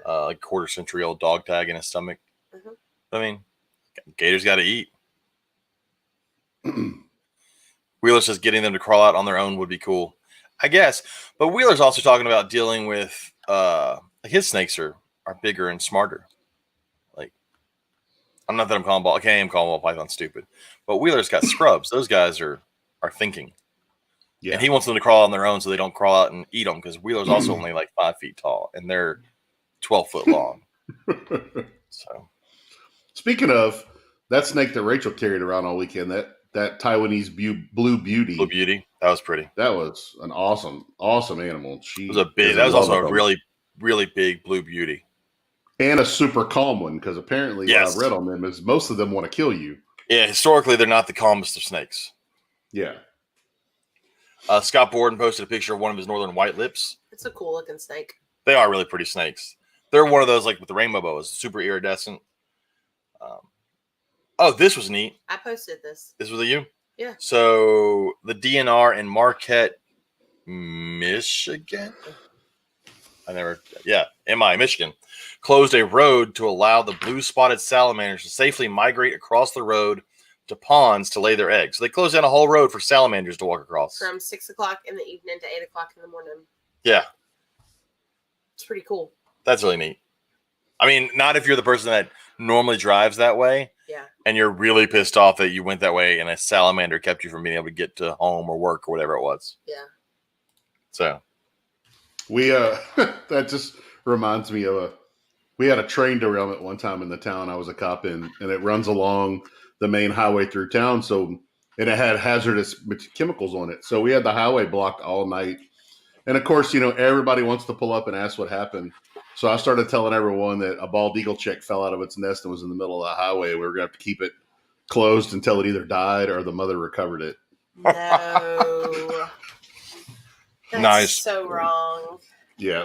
like quarter-century-old dog tag in his stomach. Mm-hmm. I mean, gators got to eat. Wheeler says getting them to crawl out on their own would be cool, I guess. But Wheeler's also talking about dealing with his snakes are bigger and smarter. Like, I'm not that I'm calling ball. I can't even call ball python stupid. But Wheeler's got scrubs. Those guys are thinking. Yeah. And he wants them to crawl on their own so they don't crawl out and eat them, because Wheeler's also only like 5 feet tall and they're 12 foot long. So, speaking of that snake that Rachel carried around all weekend, that Taiwanese blue beauty. Blue beauty, that was pretty. That was an awesome animal. That was also a really, really big blue beauty, and a super calm one, because apparently what I've read on them is most of them want to kill you. Yeah, historically they're not the calmest of snakes. Yeah. Scott Borden posted a picture of one of his northern white lips. It's a cool looking snake. They are really pretty snakes. They're one of those like with the rainbow boas, super iridescent. This was neat. I posted this. This was you? Yeah. So the DNR in Marquette, Michigan. Michigan, closed a road to allow the blue-spotted salamanders to safely migrate across the road to ponds to lay their eggs. So they closed down a whole road for salamanders to walk across. From 6 o'clock in the evening to 8 o'clock in the morning. Yeah. It's pretty cool. That's really neat. I mean, not if you're the person that normally drives that way. Yeah. And you're really pissed off that you went that way and a salamander kept you from being able to get to home or work or whatever it was. Yeah. So. We, that just reminds me of we had a train derailment one time in the town I was a cop in, and it runs along the main highway through town. And it had hazardous chemicals on it. So we had the highway blocked all night. And of course, everybody wants to pull up and ask what happened. So I started telling everyone that a bald eagle chick fell out of its nest and was in the middle of the highway. We were going to have to keep it closed until it either died or the mother recovered it. No. That's Nice. so wrong. Yeah.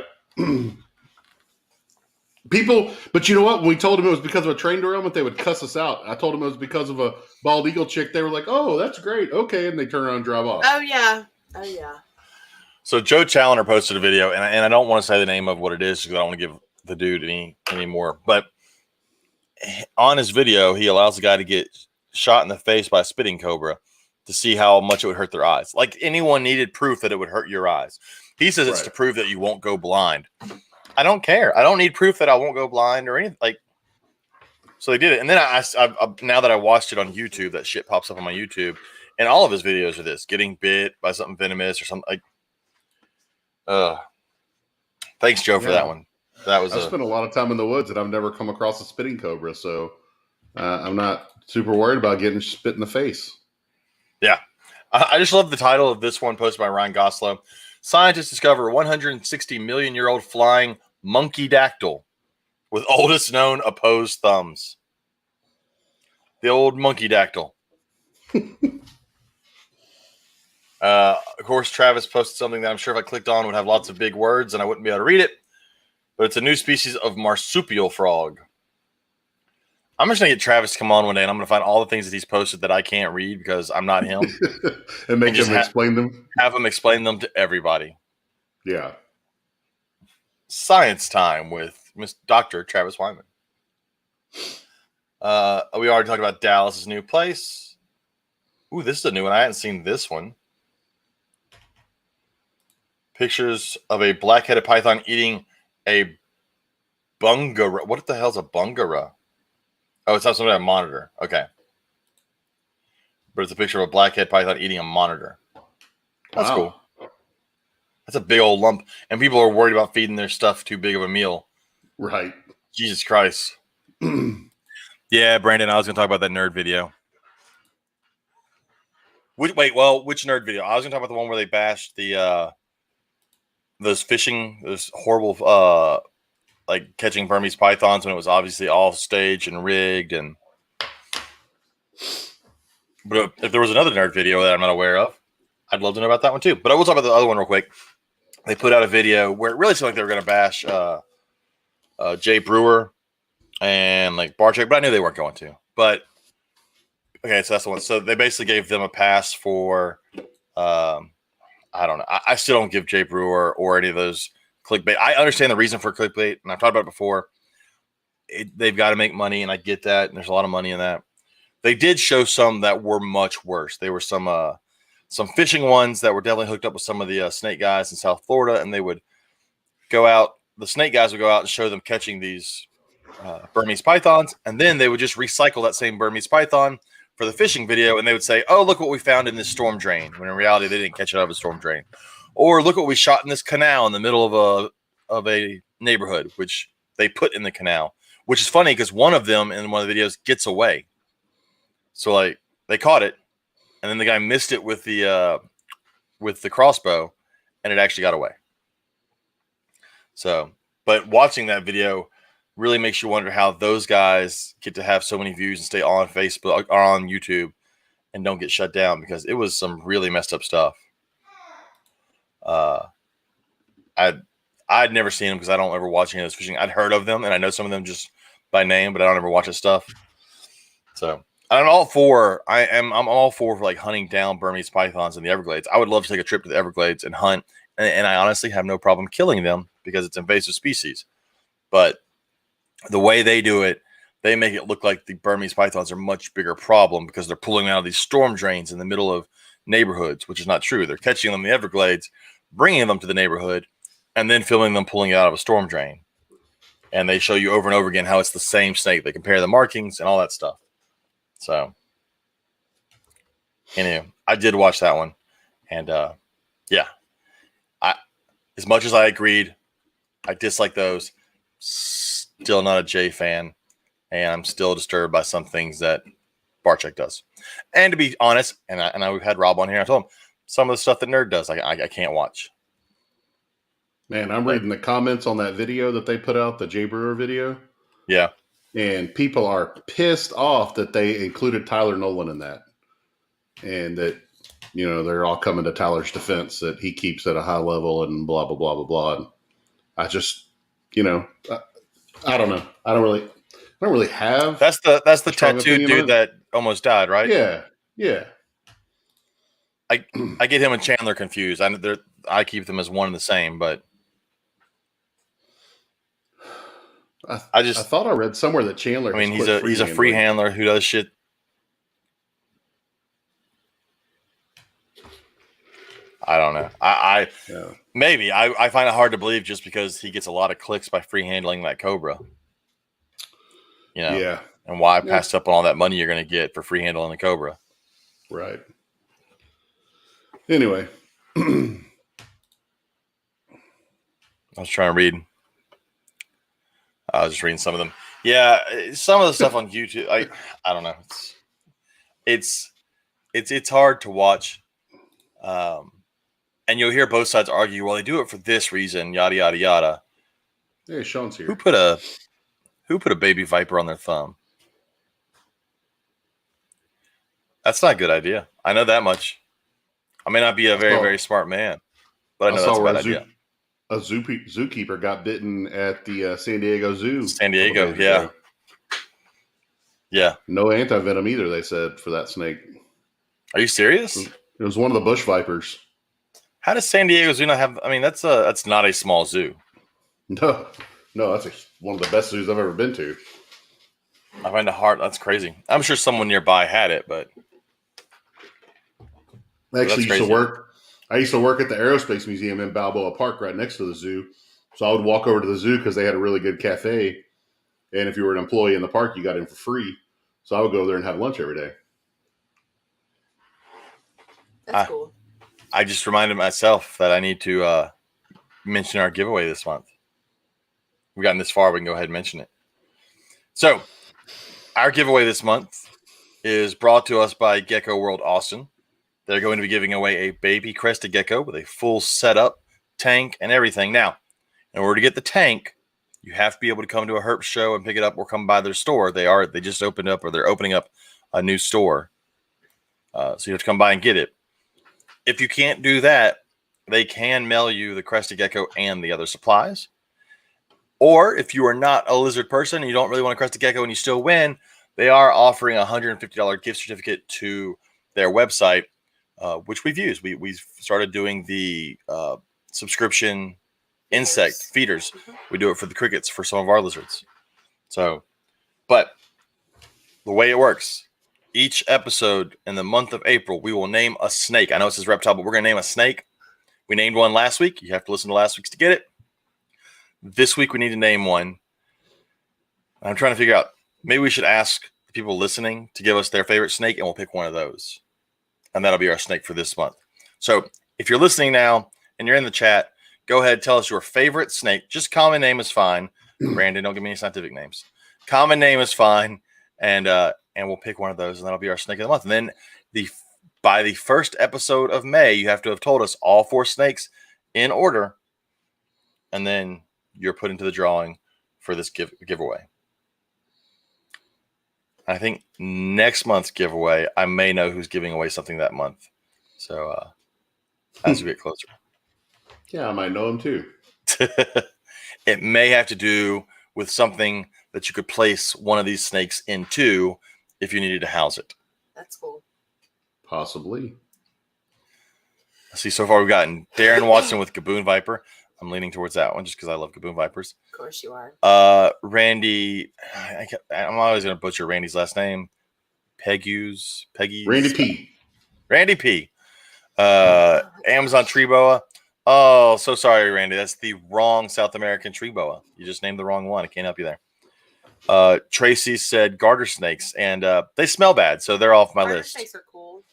People, but you know what? When we told them it was because of a train derailment, they would cuss us out. I told them it was because of a bald eagle chick. They were like, "Oh, that's great, okay," and they turn around and drive off. Oh yeah. Oh yeah. So Joe Challoner posted a video, and I don't want to say the name of what it is because I don't want to give the dude any more. But on his video, he allows the guy to get shot in the face by a spitting cobra to see how much it would hurt their eyes. Like anyone needed proof that it would hurt your eyes. He says it's to prove that you won't go blind. I don't care. I don't need proof that I won't go blind or anything. Like, so they did it, and then I now that I watched it on YouTube, that shit pops up on my YouTube, and all of his videos are this: getting bit by something venomous or something like. Thanks, Joe, for that one. That was. I spent a lot of time in the woods, and I've never come across a spitting cobra, so I'm not super worried about getting spit in the face. Yeah, I just love the title of this one posted by Ryan Goslow. Scientists discover 160 million-year-old flying monkey dactyl with oldest known opposed thumbs. The old monkey dactyl. Of course, Travis posted something that I'm sure if I clicked on would have lots of big words and I wouldn't be able to read it. But it's a new species of marsupial frog. I'm just going to get Travis to come on one day and I'm going to find all the things that he's posted that I can't read because I'm not him. And make him explain them? Have him explain them to everybody. Yeah. Science time with Dr. Travis Wyman. We already talked about Dallas's new place. Ooh, this is a new one. I hadn't seen this one. Pictures of a black-headed python eating a bungara. What the hell is a bungara? Oh, it's not something I monitor. Okay. But it's a picture of a black-headed python eating a monitor. That's cool. That's a big old lump. And people are worried about feeding their stuff too big of a meal. Right. Jesus Christ. Yeah, Brandon, I was going to talk about that nerd video. Which nerd video? I was going to talk about the one where they bashed those horrible like catching Burmese pythons when it was obviously all staged and rigged. But if there was another nerd video that I'm not aware of, I'd love to know about that one too. But I will talk about the other one real quick. They put out a video where it really seemed like they were going to bash Jay Brewer and like Barczyk, but I knew they weren't going to. But okay, so that's the one. So they basically gave them a pass for I don't know. I still don't give Jay Brewer or any of those clickbait. I understand the reason for clickbait, and I've talked about it before. They've got to make money, and I get that. And there's a lot of money in that. They did show some that were much worse. There were some fishing ones that were definitely hooked up with some of the snake guys in South Florida, and they would go out. The snake guys would go out and show them catching these Burmese pythons, and then they would just recycle that same Burmese python for the fishing video, and they would say, "Oh, look what we found in this storm drain," when in reality they didn't catch it out of a storm drain. Or look what we shot in this canal in the middle of a neighborhood, which they put in the canal. Which is funny because one of them in one of the videos gets away. So like they caught it, and then the guy missed it with the crossbow, and it actually got away. So, but watching that video really makes you wonder how those guys get to have so many views and stay on Facebook or on YouTube and don't get shut down because it was some really messed up stuff. I'd never seen them because I don't ever watch any of those fishing. I'd heard of them and I know some of them just by name, but I don't ever watch this stuff. So I'm all for like hunting down Burmese pythons in the Everglades. I would love to take a trip to the Everglades and hunt, and I honestly have no problem killing them because it's invasive species. But the way they do it, they make it look like the Burmese pythons are a much bigger problem because they're pulling out of these storm drains in the middle of neighborhoods, which is not true. They're catching them in the Everglades, bringing them to the neighborhood, and then filming them pulling it out of a storm drain. And they show you over and over again how it's the same snake. They compare the markings and all that stuff. So, anyway, I did watch that one. And, yeah. As much as I agreed, I dislike those. Still not a Jay fan, and I'm still disturbed by some things that Barczyk does. And to be honest, and we've had Rob on here, I told him some of the stuff that Nerd does, I can't watch. Man, I'm reading the comments on that video that they put out, the Jay Brewer video. Yeah. And people are pissed off that they included Tyler Nolan in that. And that, they're all coming to Tyler's defense that he keeps at a high level and blah, blah, blah, blah, blah. And I just, I don't know. I don't really have. That's the a strong tattooed opinion on dude it. that almost died, right? Yeah. Yeah. I get him and Chandler confused. I keep them as one and the same, but I thought I read somewhere that Chandler. I mean, he's a free handler who does shit. I don't know. Maybe I find it hard to believe just because he gets a lot of clicks by free handling that Cobra. Yeah. And why pass up on all that money you're going to get for free handling the Cobra? Right. Anyway, I was trying to read. I was just reading some of them. Yeah, some of the stuff on YouTube. I don't know. It's hard to watch. And you'll hear both sides argue, well, they do it for this reason, yada yada yada. Hey, Sean's here. Who put a baby viper on their thumb? That's not a good idea. I know that much. I may not be a very, very smart man, but I know that's a bad idea. A zookeeper got bitten at the San Diego Zoo. San Diego, yeah. Yeah. No anti-venom either, they said, for that snake. Are you serious? It was one of the bush vipers. How does San Diego Zoo not have? I mean, that's not a small zoo. No, that's one of the best zoos I've ever been to. I find it hard. That's crazy. I'm sure someone nearby had it, but I used to work at the Aerospace Museum in Balboa Park, right next to the zoo. So I would walk over to the zoo because they had a really good cafe, and if you were an employee in the park, you got in for free. So I would go there and have lunch every day. That's cool. I just reminded myself that I need to mention our giveaway this month. We've gotten this far, we can go ahead and mention it. So, our giveaway this month is brought to us by Gecko World Austin. They're going to be giving away a baby crested gecko with a full setup, tank, and everything. Now, in order to get the tank, you have to be able to come to a herp show and pick it up or come by their store. They just opened up, or they're opening up a new store. So you have to come by and get it. If you can't do that, they can mail you the crested gecko and the other supplies. Or if you are not a lizard person and you don't really want a crested gecko and you still win, they are offering a $150 gift certificate to their website, which we've used. We've started doing the subscription insect feeders. We do it for the crickets for some of our lizards. So, but the way it works, each episode in the month of April, we will name a snake. I know it says reptile, but we're going to name a snake. We named one last week. You have to listen to last week's to get it. This week, we need to name one. I'm trying to figure out, maybe we should ask the people listening to give us their favorite snake, and we'll pick one of those. And that'll be our snake for this month. So if you're listening now and you're in the chat, go ahead, tell us your favorite snake. Just common name is fine. Brandon, don't give me any scientific names. Common name is fine. And we'll pick one of those, and that'll be our snake of the month. And then by the first episode of May, you have to have told us all 4 snakes in order, and then you're put into the drawing for this giveaway. I think next month's giveaway, I may know who's giving away something that month. So as we get closer. Yeah, I might know him too. It may have to do with something that you could place one of these snakes into if you needed to house it. That's cool. Possibly. See, so far we've gotten Darren Watson with Gaboon Viper. I'm leaning towards that one just because I love Gaboon Vipers. Of course you are. Randy, I'm always going to butcher Randy's last name. Peggy. Randy P. Randy P. Amazon tree boa. Oh, so sorry, Randy. That's the wrong South American tree boa. You just named the wrong one. I can't help you there. Tracy said garter snakes, and they smell bad, so they're off my list. Garter snakes are cool.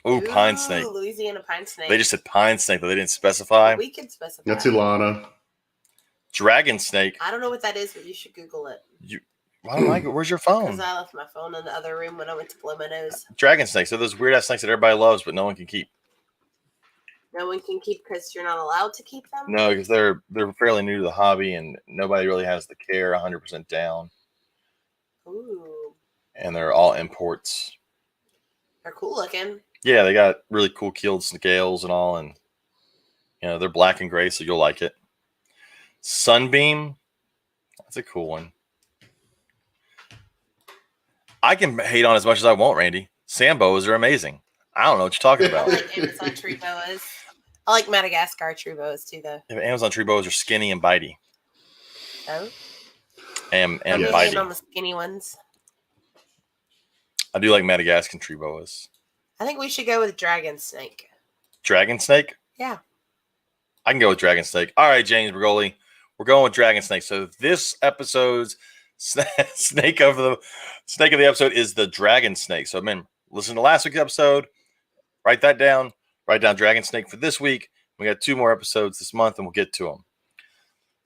Ooh, pine snake. Louisiana pine snake. They just said pine snake, but they didn't specify. We could specify. That's Ilana. Dragon snake. I don't know what that is, but you should Google it. Why don't I go? Where's your phone? Because I left my phone in the other room when I went to blow my nose. Dragon snakes. So those weird ass snakes that everybody loves, but no one can keep. No one can keep because you're not allowed to keep them? No, because they're fairly new to the hobby, and nobody really has the care 100% down. Ooh, and they're all imports. they're cool looking. Yeah, they got really cool keeled scales and all, and they're black and gray, so you'll like it. Sunbeam, that's a cool one. I can hate on as much as I want, Randy. Sand boas are amazing. I don't know what you're talking I about. like Amazon tree boas. I like Madagascar tree boas too, though. Yeah, Amazon tree boas are skinny and bitey. Oh, And I'm bitey. hating on the skinny ones. I do like Madagascar tree boas. I think we should go with dragon snake. Dragon snake? Yeah. I can go with dragon snake. All right, James Bergoli. We're going with dragon snake. So this episode's snake of the episode is the dragon snake. So, man, listen to last week's episode. Write that down. Write down dragon snake for this week. We got 2 more episodes this month, and we'll get to them.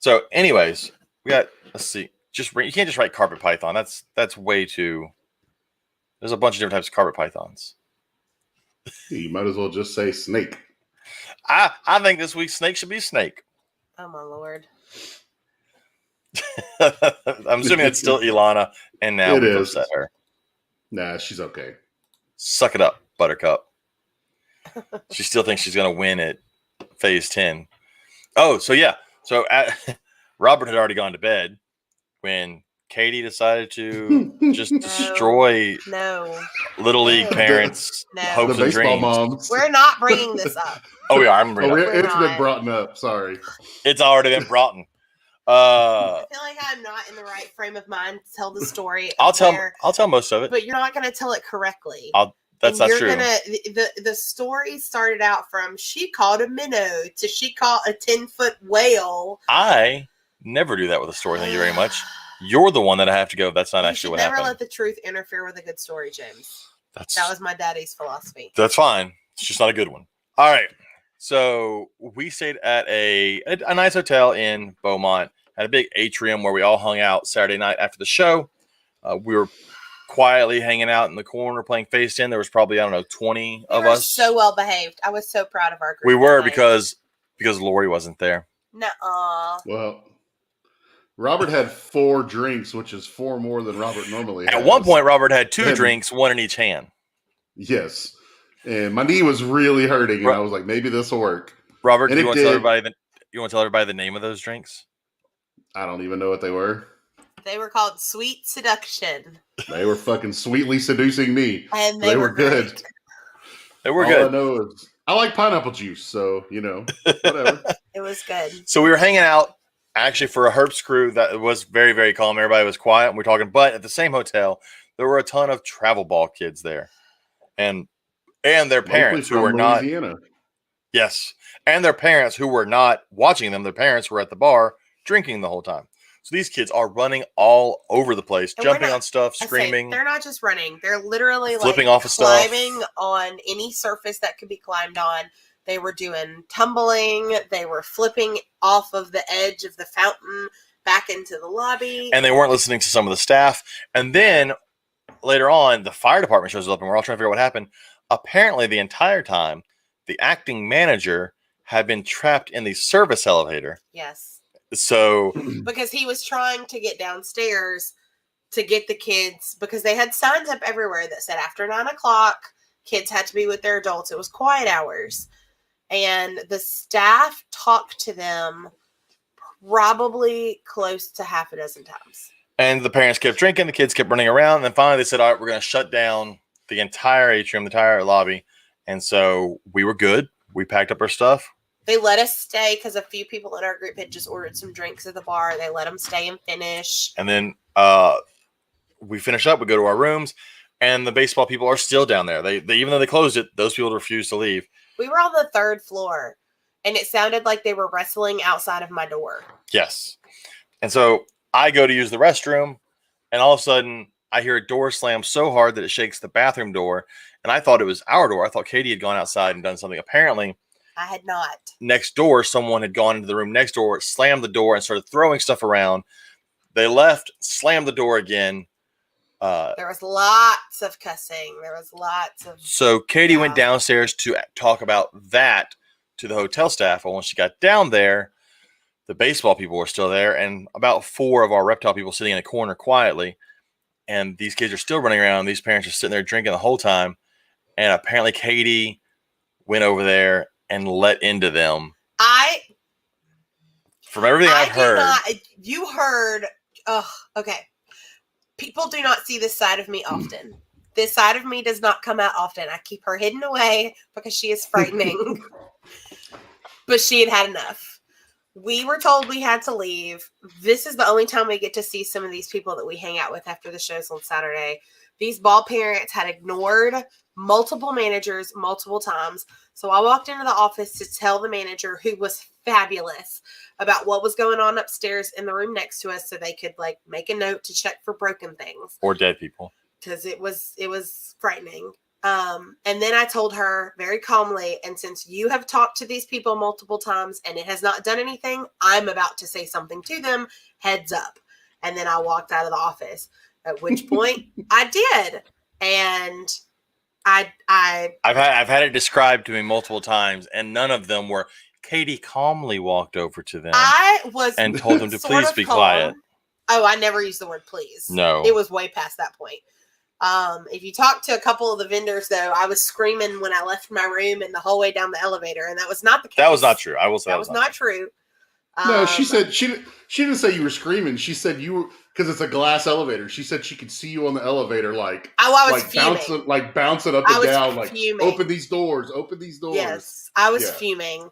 So, anyways, we got. Let's see. You can't just write carpet python. That's way too. There's a bunch of different types of carpet pythons. You might as well just say snake. I think this week's snake should be snake. Oh my lord. I'm assuming it's still Ilana, and now It we've is. upset her. Nah, she's okay. Suck it up, Buttercup. She still thinks she's going to win at phase 10. Oh, so yeah. So Robert had already gone to bed when Katie decided to just destroy Little League parents' hopes The and baseball dreams. moms. We're not bringing this up. Oh, we are. I'm bringing it up. It's been brought up. Sorry. It's already been brought in. I feel like I'm not in the right frame of mind to tell the story. I'll tell most of it. But you're not going to tell it correctly. That's not true. The story started out from she caught a minnow to she caught a 10-foot whale. I never do that with a story. Thank you very much. You're the one that I have to go. That's not actually what happened. Never let the truth interfere with a good story, James. That was my daddy's philosophy. That's fine. It's just not a good one. All right. So we stayed at a nice hotel in Beaumont. Had a big atrium where we all hung out Saturday night after the show. We were quietly hanging out in the corner playing Face 10. There was probably, 20 of us. So well behaved. I was so proud of our group. We were because Lori wasn't there. Nuh-uh. Well, Robert had 4 drinks, which is 4 more than Robert normally has. At one point, Robert had 2 drinks, 1 in each hand. Yes. And my knee was really hurting, and I was like, maybe this will work. Robert, do you want to tell everybody the name of those drinks? I don't even know what they were. They were called Sweet Seduction. They were fucking sweetly seducing me. And they were good. They were good. All I know is I like pineapple juice, so, whatever. It was good. So we were hanging out, actually, for a Herps crew that was very, very calm. Everybody was quiet, and we're talking. But at the same hotel, there were a ton of travel ball kids there. And their parents who were not. Yes. And their parents who were not watching them. Their parents were at the bar drinking the whole time. So these kids are running all over the place, jumping on stuff, screaming. They're not just running. They're literally flipping off of stuff. Climbing on any surface that could be climbed on. They were doing tumbling. They were flipping off of the edge of the fountain back into the lobby. And they weren't listening to some of the staff. And then later on, the fire department shows up and we're all trying to figure out what happened. Apparently, the entire time, the acting manager had been trapped in the service elevator. Yes. So, because he was trying to get downstairs to get the kids, because they had signs up everywhere that said after 9:00, kids had to be with their adults. It was quiet hours. And the staff talked to them probably close to half a dozen times. And the parents kept drinking. The kids kept running around. And then finally they said, all right, we're going to shut down the entire atrium, the entire lobby. And so we were good. We packed up our stuff. They let us stay because a few people in our group had just ordered some drinks at the bar. They let them stay and finish. And then we finish up. We go to our rooms. And the baseball people are still down there. They even though they closed it, those people refused to leave. We were on the 3rd floor. And it sounded like they were wrestling outside of my door. Yes. And so I go to use the restroom. And all of a sudden, I hear a door slam so hard that it shakes the bathroom door. And I thought it was our door. I thought Katie had gone outside and done something. Apparently, I had not. Next door, someone had gone into the room next door, slammed the door, and started throwing stuff around. They left, slammed the door again. There was lots of cussing. There was lots of. So Katie went downstairs to talk about that to the hotel staff. Well, when she got down there, the baseball people were still there, and about 4 of our reptile people sitting in a corner quietly. and these kids are still running around. These parents are sitting there drinking the whole time, and apparently Katie went over there and let into them. From everything I've heard, you heard. Oh, okay. People do not see this side of me often. This side of me does not come out often. I keep her hidden away because she is frightening. But she had enough. We were told we had to leave. This is the only time we get to see some of these people that we hang out with after the shows on Saturday. These ball parents had ignored multiple managers multiple times. So I walked into the office to tell the manager, who was fabulous, about what was going on upstairs in the room next to us so they could like make a note to check for broken things. Or dead people. Because it was frightening. And then I told her very calmly, and since you have talked to these people multiple times and it has not done anything, I'm about to say something to them. Heads up. And then I walked out of the office, at which point I did. And I've had it described to me multiple times, and none of them were. Katie calmly walked over to them and told them to please be quiet. Oh, I never used the word please. No. It was way past that point. If you talk to a couple of the vendors, though, I was screaming when I left my room and the whole way down the elevator, and that was not the case. That was not true. I will say that was not true. No, she said she didn't say you were screaming. She said you were, because it's a glass elevator. She said she could see you on the elevator, like I was fuming. bouncing up and down, fuming. like open these doors. Yes, I was fuming.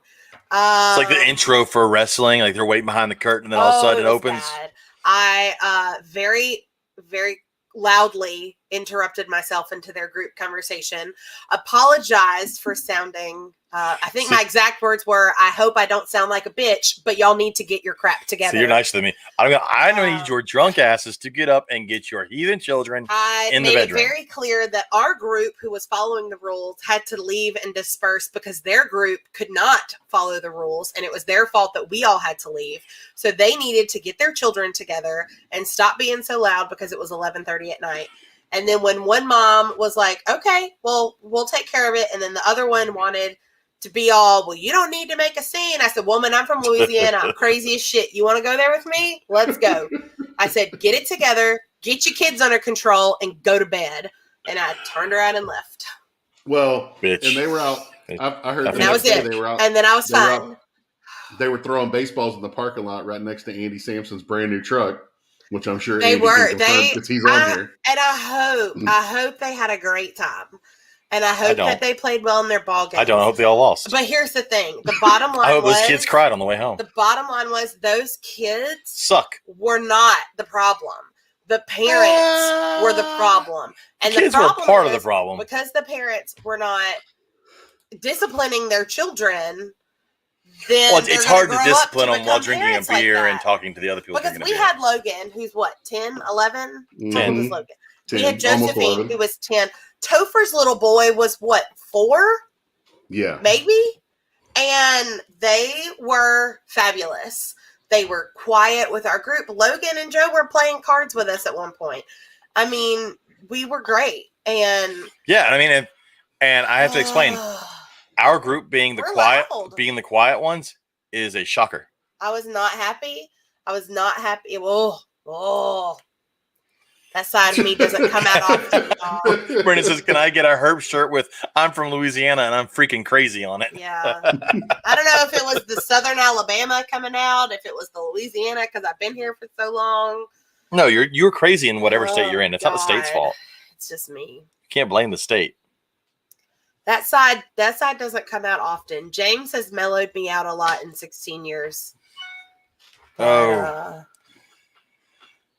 It's like the intro for wrestling, like they're waiting behind the curtain, and then all of a sudden it opens. Bad. I very, very loudly interrupted myself into their group conversation, apologized for sounding, I think my exact words were, I hope I don't sound like a bitch, but y'all need to get your crap together. So you're nicer than me. I need your drunk asses to get up and get your heathen children in the bedroom. I made it very clear that our group, who was following the rules, had to leave and disperse because their group could not follow the rules, and it was their fault that we all had to leave. So they needed to get their children together and stop being so loud because it was 11:30 at night. And then when one mom was like, okay, well, we'll take care of it. And then the other one wanted to be all, well, you don't need to make a scene. I said, woman, I'm from Louisiana. I'm crazy as shit. You want to go there with me? Let's go. I said, get it together, get your kids under control, and go to bed. And I turned around and left. Well, bitch. And they were out. I heard that was it. They were out, and then I was fine. They were throwing baseballs in the parking lot right next to Andy Sampson's brand new truck, which I'm sure they Andy were. Because he's on here. And I hope they had a great time. And I hope that they played well in their ball games. I don't. I hope they all lost. But here's the thing. The bottom line I hope those kids cried on the way home. The bottom line was those kids suck. Were not the problem. The parents were the problem. And the kids were part of the problem. Because the parents were not disciplining their children, then it's hard to discipline them while drinking a beer and talking to the other people. Because we had Logan, who's what, 10, 11? 10. How old was Logan? 10, we had Josephine, who was 10. Topher's little boy was what, 4? Yeah. Maybe? And they were fabulous. They were quiet with our group. Logan and Joe were playing cards with us at one point. I mean, we were great. And yeah, I mean, and I have to explain, our group being the quiet ones is a shocker. I was not happy. That side of me doesn't come out often. Brendan says, can I get a Herb shirt with I'm from Louisiana and I'm freaking crazy on it? Yeah. I don't know if it was the Southern Alabama coming out, if it was the Louisiana, because I've been here for so long. No, you're crazy in whatever state you're in. It's not the state's fault. It's just me. You can't blame the state. That side doesn't come out often. James has mellowed me out a lot in 16 years.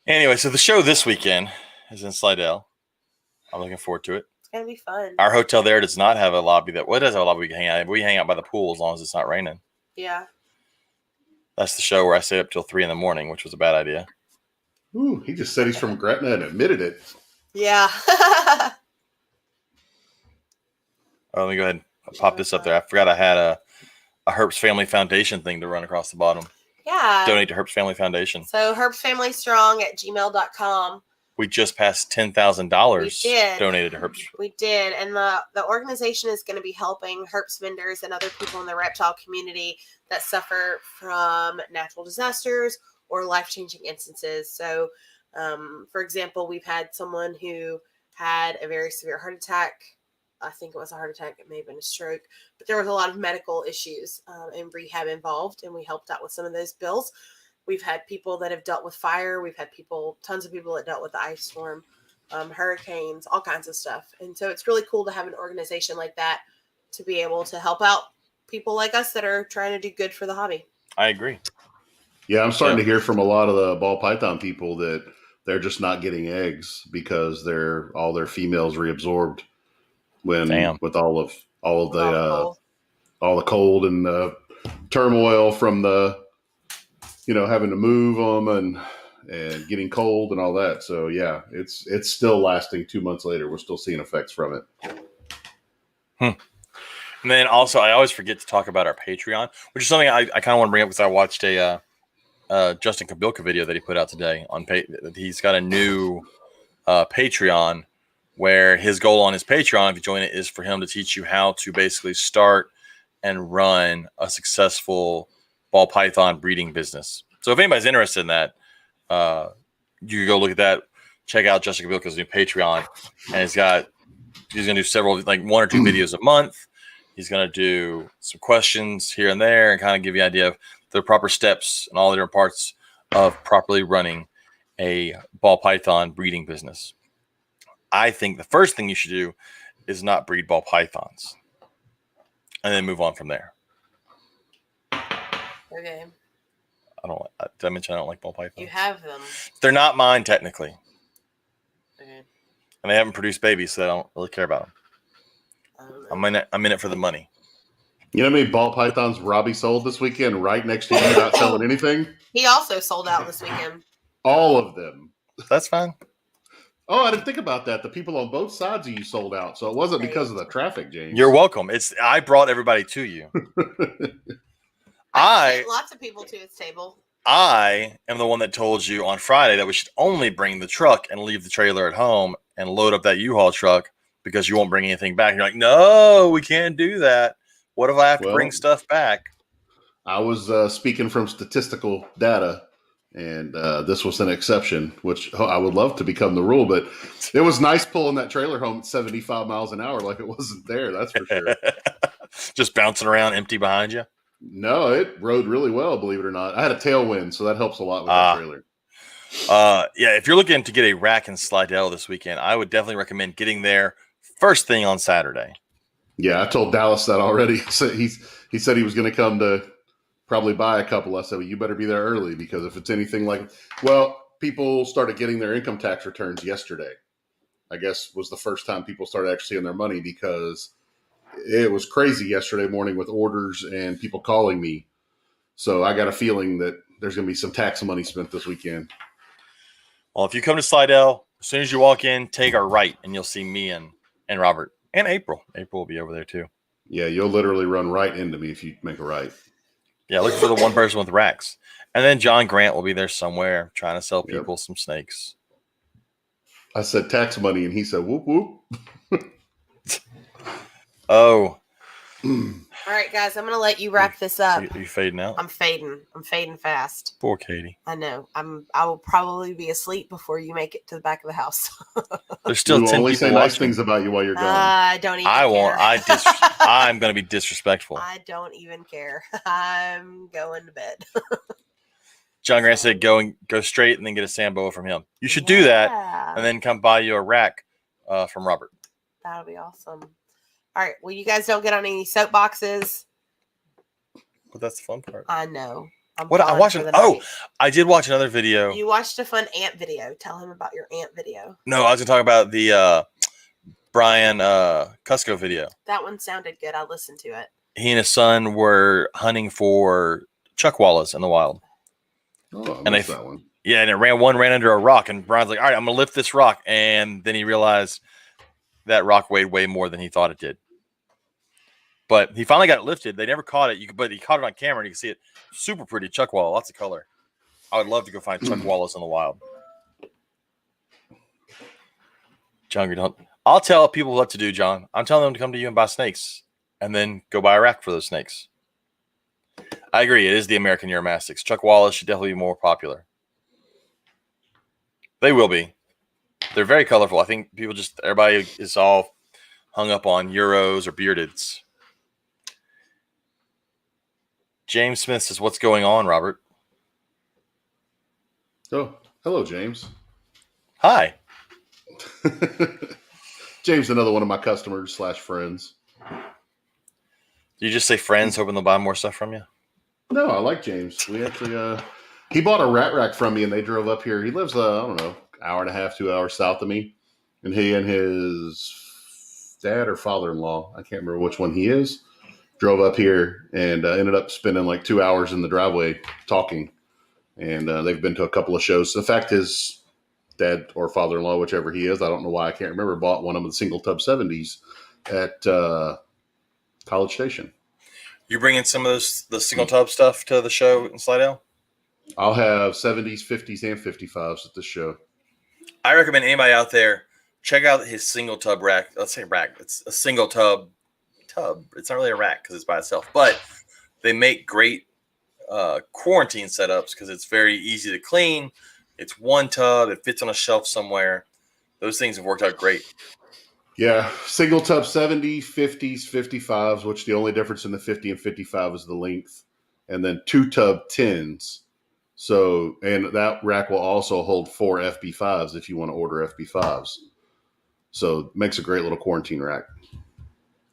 Anyway, so the show this weekend is in Slidell. I'm looking forward to it. It's going to be fun. Our hotel there does not have a lobby. It does have a lobby we can hang out. We hang out by the pool as long as it's not raining. Yeah. That's the show where I stay up till 3 a.m, which was a bad idea. Ooh, he just said he's from Gretna and admitted it. Yeah. Let me go ahead and pop this up there. I forgot I had a Herbst Family Foundation thing to run across the bottom. Yeah. Donate to Herbst Family Foundation. So herbstfamilystrong@gmail.com. We just passed $10,000 donated to Herbst. We did. And the organization is going to be helping Herbst vendors and other people in the reptile community that suffer from natural disasters or life-changing instances. So For example, we've had someone who had a very severe heart attack. I think it was a heart attack. It may have been a stroke, but there was a lot of medical issues and rehab involved, and we helped out with some of those bills. We've had people that have dealt with fire. We've had tons of people that dealt with the ice storm, hurricanes, all kinds of stuff. And so it's really cool to have an organization like that to be able to help out people like us that are trying to do good for the hobby. I agree. Yeah, I'm starting to hear from a lot of the ball python people that they're just not getting eggs because all their females reabsorbed with all of the cold and the turmoil from the having to move them and getting cold and all that. So yeah, it's still lasting 2 months later. We're still seeing effects from it. And then also, I always forget to talk about our Patreon, which is something I kind of want to bring up because I watched a Justin Kabilka video that he put out today on he's got a new Patreon where his goal on his Patreon, if you join it, is for him to teach you how to basically start and run a successful ball python breeding business. So if anybody's interested in that, you can go look at that, check out Justin Kabilka's new Patreon, and he's going to do several, like 1 or 2 videos a month. He's going to do some questions here and there and kind of give you an idea of the proper steps and all the different parts of properly running a ball python breeding business. I think the first thing you should do is not breed ball pythons and then move on from there. Okay. Did I mention I don't like ball pythons? You have them. They're not mine technically. Okay. And they haven't produced babies, so I don't really care about them. I'm in it for the money. You know how many ball pythons Robbie sold this weekend right next to you not selling anything? He also sold out this weekend. All of them. That's fine. Oh, I didn't think about that. The people on both sides of you sold out, so it wasn't because of the traffic, James. You're welcome. I brought everybody to you. I sent lots of people to his table. I am the one that told you on Friday that we should only bring the truck and leave the trailer at home and load up that U-Haul truck because you won't bring anything back. You're like, no, we can't do that. What if I have to bring stuff back? I was speaking from statistical data, and this was an exception, which I would love to become the rule. But it was nice pulling that trailer home at 75 miles an hour like it wasn't there. That's for sure. Just bouncing around empty behind you? No, it rode really well, believe it or not. I had a tailwind, so that helps a lot with that trailer. Yeah, if you're looking to get a rack in Slidell this weekend, I would definitely recommend getting there first thing on Saturday. Yeah, I told Dallas that already. So he said he was going to come to probably buy a couple. I said, well, you better be there early because if it's anything like, people started getting their income tax returns yesterday. I guess was the first time people started actually seeing their money because it was crazy yesterday morning with orders and people calling me. So I got a feeling that there's going to be some tax money spent this weekend. Well, if you come to Slidell, as soon as you walk in, take a right and you'll see me and Robert and April. April will be over there too. Yeah, you'll literally run right into me if you make a right. Yeah, look for the one person with racks. And then John Grant will be there somewhere trying to sell people some snakes. I said tax money and he said whoop whoop. Oh. All right, guys, I'm going to let you wrap this up. You fading out? I'm fading fast. Poor Katie. I know. I will probably be asleep before you make it to the back of the house. There's still 10 only people say watching. Nice things about you while you're gone. I don't even care. I won't. I'm going to be disrespectful. I don't even care. I'm going to bed. John Grant said go straight and then get a Samboa from him. You should do that and then come buy you a rack from Robert. That'll be awesome. All right. Well, you guys don't get on any soapboxes. But that's the fun part. I know. I did watch another video. You watched a fun ant video. Tell him about your ant video. No, I was going to talk about the Brian Cusco video. That one sounded good. I listened to it. He and his son were hunting for chuckwallas in the wild. Oh, I missed that one. Yeah, and ran under a rock, and Brian's like, all right, I'm going to lift this rock. And then he realized that rock weighed way more than he thought it did. But he finally got it lifted. They never caught it, but he caught it on camera, and you can see it. Super pretty chuckwalla, lots of color. I would love to go find chuckwallas in the wild. John, I'll tell people what to do, John. I'm telling them to come to you and buy snakes, and then go buy a rack for those snakes. I agree. It is the American Uromastyx. Chuckwallas should definitely be more popular. They will be. They're very colorful. I think everybody is all hung up on Euros or beardeds. James Smith says, "What's going on, Robert?" Oh, hello, James. Hi. James, another one of my customers / friends. Do you just say friends, hoping they'll buy more stuff from you? No, I like James. We actually, he bought a rat rack from me, and they drove up here. He lives, I don't know, hour and a half, 2 hours south of me, and he and his dad or father-in-law, I can't remember which one he is, drove up here and ended up spending like 2 hours in the driveway talking. And they've been to a couple of shows. In fact, his dad or father-in-law, whichever he is, I don't know why I can't remember, bought one of the single tub 70s at College Station. You bringing some of the single tub stuff to the show in Slidell? I'll have 70s, 50s, and 55s at this show. I recommend anybody out there check out his single tub rack. Let's say rack. It's a single tub. It's not really a rack because it's by itself, but they make great quarantine setups because it's very easy to clean. It's one tub. It fits on a shelf somewhere. Those things have worked out great. Yeah, single tub 70, 50s, 55s, which the only difference in the 50 and 55 is the length, and then 2 tub 10s. So, and that rack will also hold 4 FB5s if you want to order FB5s. So, it makes a great little quarantine rack.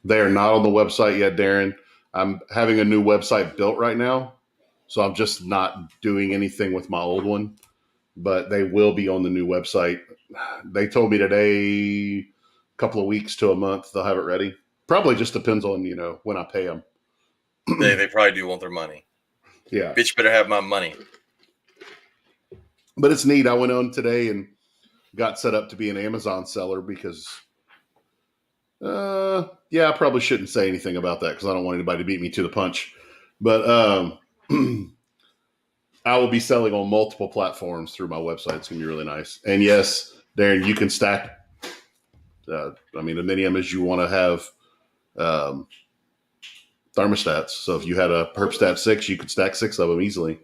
They are not on the website yet, Darren. I'm having a new website built right now, so I'm just not doing anything with my old one, but they will be on the new website. They told me today, couple of weeks to a month, they'll have it ready. Probably just depends on, when I pay them. They probably do want their money. Yeah. Bitch better have my money. But it's neat. I went on today and got set up to be an Amazon seller because, I probably shouldn't say anything about that because I don't want anybody to beat me to the punch. But I will be selling on multiple platforms through my website. It's going to be really nice. And yes, Darren, you can stack as many as you want to have thermostats. So if you had a Herpstat 6, you could stack 6 of them easily.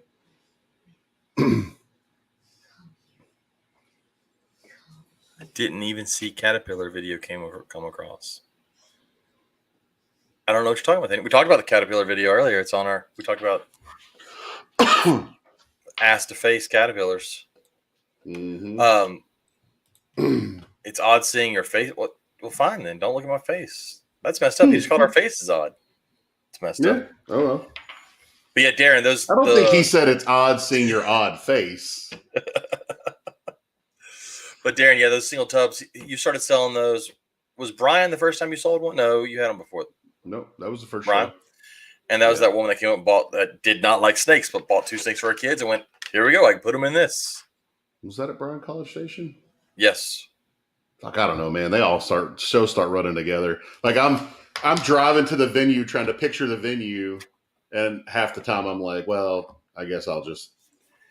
I didn't even see Caterpillar video come across. I don't know what you're talking about. We talked about the Caterpillar video earlier. It's on we talked about ass to face caterpillars. Mm-hmm. It's odd seeing your face. Well, fine then. Don't look at my face. That's messed up. You just called our faces odd. It's messed up. Oh well. But yeah, Darren, I don't think he said it's odd seeing your odd face. But Darren, yeah, those single tubs, you started selling those. Was Brian the first time you sold one? No, you had them before. No, that was the first Brian. show. And that was that woman that came up and bought that did not like snakes, but bought 2 snakes for her kids and went, here we go. I can put them in this. Was that at Bryan College Station? Yes. Like, I don't know, man. They all start running together. Like I'm driving to the venue trying to picture the venue, and half the time I'm like, well, I guess I'll just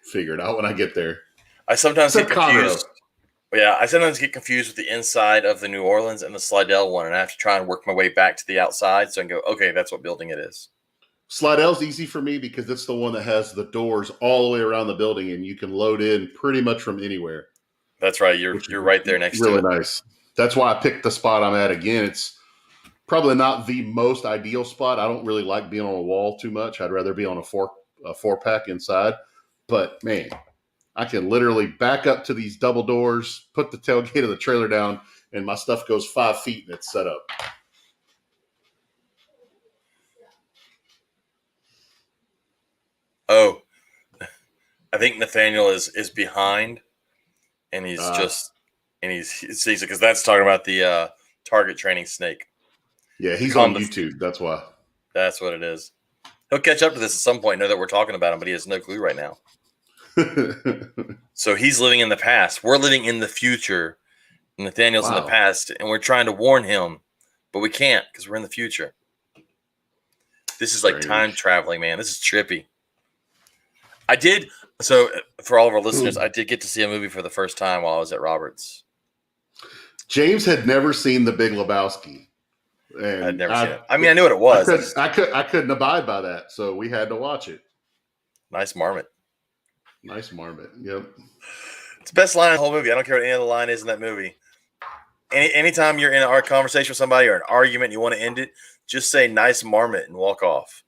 figure it out when I get there. I sometimes get confused. Yeah, I sometimes get confused with the inside of the New Orleans and the Slidell one, and I have to try and work my way back to the outside so I can go, okay, that's what building it is. Slidell's easy for me because it's the one that has the doors all the way around the building, and you can load in pretty much from anywhere. That's right. You're right there next to it. Really nice. That's why I picked the spot I'm at. Again, it's probably not the most ideal spot. I don't really like being on a wall too much. I'd rather be on a four pack inside. But man, I can literally back up to these double doors, put the tailgate of the trailer down, and my stuff goes 5 feet and it's set up. Oh, I think Nathaniel is behind, and he's because that's talking about the target training snake. Yeah, he's on YouTube. That's why. That's what it is. He'll catch up to this at some point. Know that we're talking about him, but he has no clue right now. So he's living in the past. We're living in the future. Nathaniel's in the past, and we're trying to warn him, but we can't because we're in the future. This is like time traveling, man. This is trippy. So for all of our listeners, I did get to see a movie for the first time while I was at Roberts. James had never seen The Big Lebowski. And I'd never seen it. I mean, I knew what it was. I couldn't abide by that, so we had to watch it. Nice marmot. Nice marmot. Yep. It's the best line in the whole movie. I don't care what any other line is in that movie. Anytime you're in a conversation with somebody or an argument and you want to end it, just say nice marmot and walk off.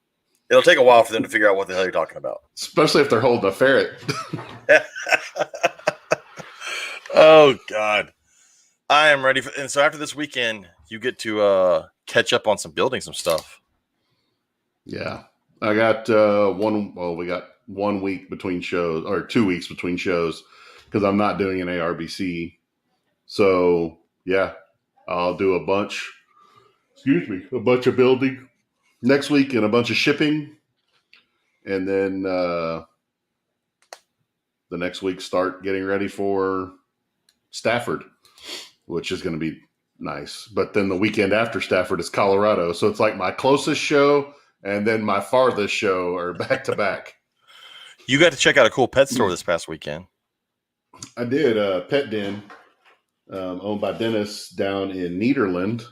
It'll take a while for them to figure out what the hell you're talking about. Especially if they're holding a ferret. Oh, God. I am ready. And so after this weekend, you get to catch up on some building some stuff. Yeah. I got we got 1 week between shows, or 2 weeks between shows, because I'm not doing an ARBC. So, yeah, I'll do a bunch of building next week and a bunch of shipping. And then the next week start getting ready for Stafford, which is going to be nice. But then the weekend after Stafford is Colorado. So it's like my closest show and then my farthest show are back to back. You got to check out a cool pet store this past weekend. I did. Pet Den, owned by Dennis down in Nederland.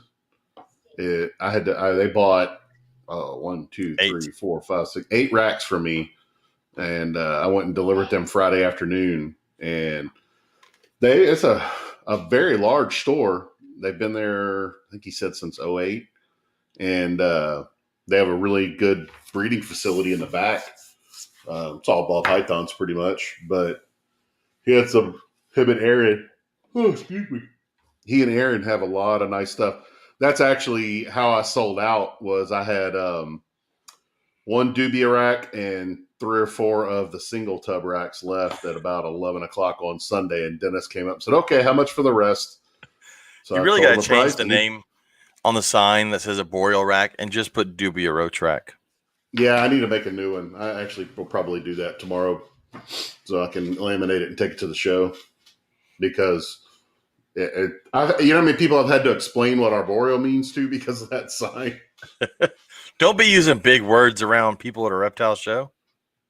They bought 1, 2, 3, 4, 5, 6, 8 racks for me. And I went and delivered them Friday afternoon. And it's a very large store. They've been there, I think he said, since 2008. And they have a really good breeding facility in the back. It's all ball pythons pretty much. But he had him and Aaron. Oh, excuse me. He and Aaron have a lot of nice stuff. That's actually how I sold out. Was I had one dubia rack and 3 or 4 of the single tub racks left at about 11 o'clock on Sunday. And Dennis came up and said, "Okay, how much for the rest?" So you really got to change the name on the sign that says a boreal rack and just put dubia roach rack. Yeah, I need to make a new one. I actually will probably do that tomorrow so I can laminate it and take it to the show, because you know how many people have had to explain what arboreal means to because of that sign? Don't be using big words around people at a reptile show.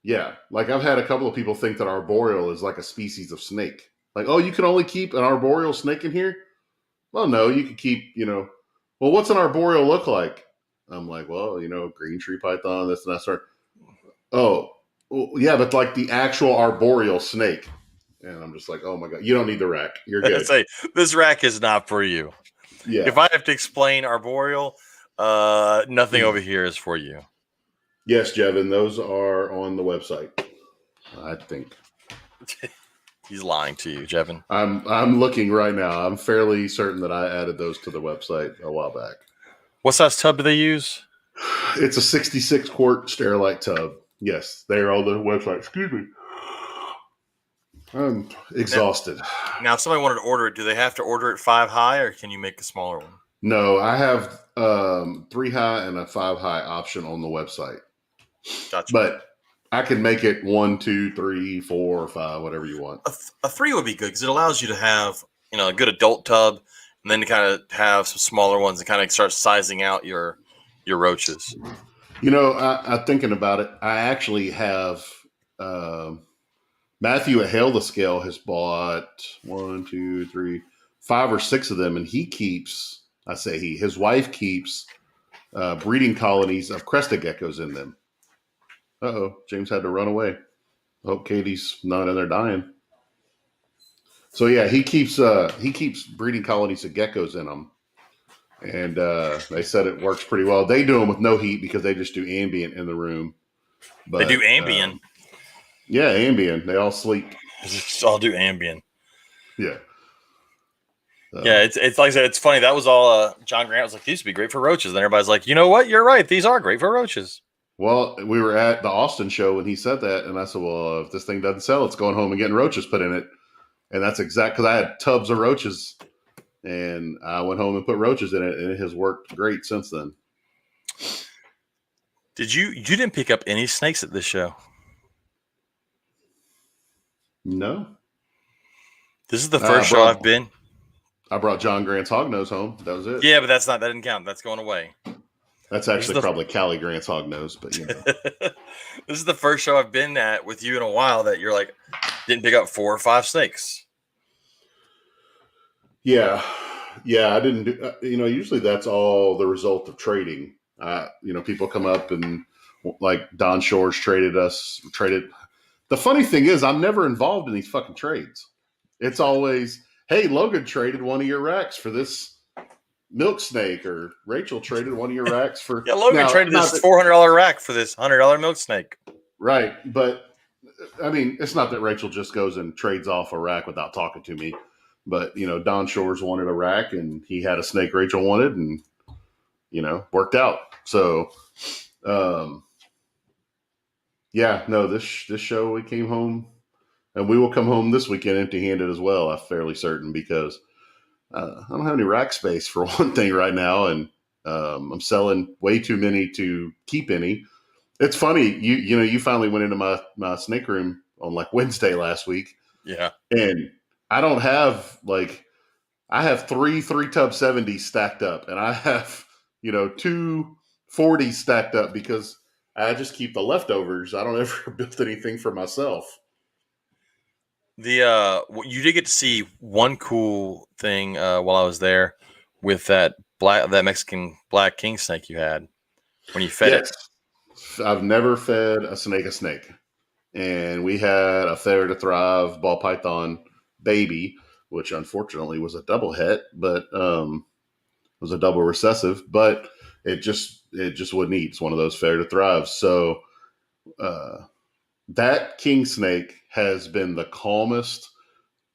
Yeah, like I've had a couple of people think that arboreal is like a species of snake. Like, oh, you can only keep an arboreal snake in here? Well, no, you could keep, well, what's an arboreal look like? I'm like, well, green tree python, this and that sort. Oh, well, yeah, but like the actual arboreal snake. And I'm just like, oh my God, you don't need the rack. You're good. Say, this rack is not for you. Yeah. If I have to explain arboreal, nothing over here is for you. Yes, Jevin, those are on the website, I think. He's lying to you, Jevin. I'm looking right now. I'm fairly certain that I added those to the website a while back. What size tub do they use? It's a 66 quart Sterilite tub. Yes, they are on the website. Excuse me. I'm exhausted. Now, if somebody wanted to order it, do they have to order it 5 high, or can you make a smaller one? No, I have 3 high and a 5 high option on the website. Gotcha. But I can make it 1, 2, 3, 4, 5, whatever you want. A 3 would be good because it allows you to have a good adult tub, and then to kind of have some smaller ones and kind of start sizing out your roaches. I'm thinking about it. I actually have Matthew at Hail the Scale has bought 1, 2, 3, 5 or 6 of them, and he keeps. I say his wife keeps breeding colonies of crested geckos in them. Uh-oh, James had to run away. I hope Katie's not in there dying. So yeah, he keeps breeding colonies of geckos in them, and they said it works pretty well. They do them with no heat because they just do ambient in the room. But, they do ambient. Yeah, ambient. They all sleep. Just all do ambient. Yeah. Yeah, it's like I said, it's funny. That was all John Grant was like, these would be great for roaches. And everybody's like, you know what? You're right. These are great for roaches. Well, we were at the Austin show when he said that, and I said, well, if this thing doesn't sell, it's going home and getting roaches put in it. And that's because I had tubs of roaches, and I went home and put roaches in it, and it has worked great since then. You didn't pick up any snakes at this show? No. This is the first show I've been. I brought John Grant's hognose home. That was it. Yeah, but that didn't count. That's going away. That's actually probably Callie Grant's hognose, but This is the first show I've been at with you in a while that you're like, didn't pick up 4 or 5 snakes. Yeah, I didn't do. Usually that's all the result of trading. People come up and like Don Shores traded. The funny thing is, I'm never involved in these fucking trades. It's always, hey, Logan traded one of your racks for this milk snake, or Rachel traded one of your racks for. Yeah, Logan Now, traded not this that, $400 rack for this $100 milk snake. right, but I mean, it's not that Rachel just goes and trades off a rack without talking to me. But, Don Shores wanted a rack, and he had a snake Rachel wanted, and, worked out. So, yeah, no, this show, we came home, and we will come home this weekend empty-handed as well, I'm fairly certain, because I don't have any rack space for one thing right now, and I'm selling way too many to keep any. It's funny, you finally went into my snake room on like Wednesday last week. Yeah. And I don't have I have three tub 70s stacked up, and I have, two 40s stacked up because I just keep the leftovers. I don't ever build anything for myself. You did get to see one cool thing while I was there with that Mexican black king snake you had when you fed it. I've never fed a snake. And we had a Fair to Thrive ball python baby, which unfortunately was a double het, but was a double recessive, but it just wouldn't eat. It's one of those Fair to Thrive. So that king snake has been the calmest,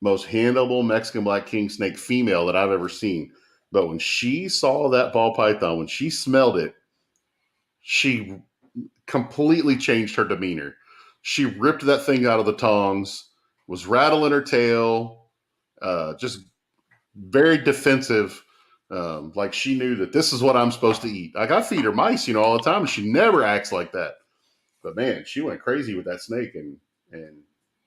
most handleable Mexican black king snake female that I've ever seen. But when she saw that ball python, when she smelled it, she completely changed her demeanor. She ripped that thing out of the tongs, was rattling her tail, just very defensive. Like she knew that this is what I'm supposed to eat. Like I feed her mice, all the time, and she never acts like that. But man, she went crazy with that snake and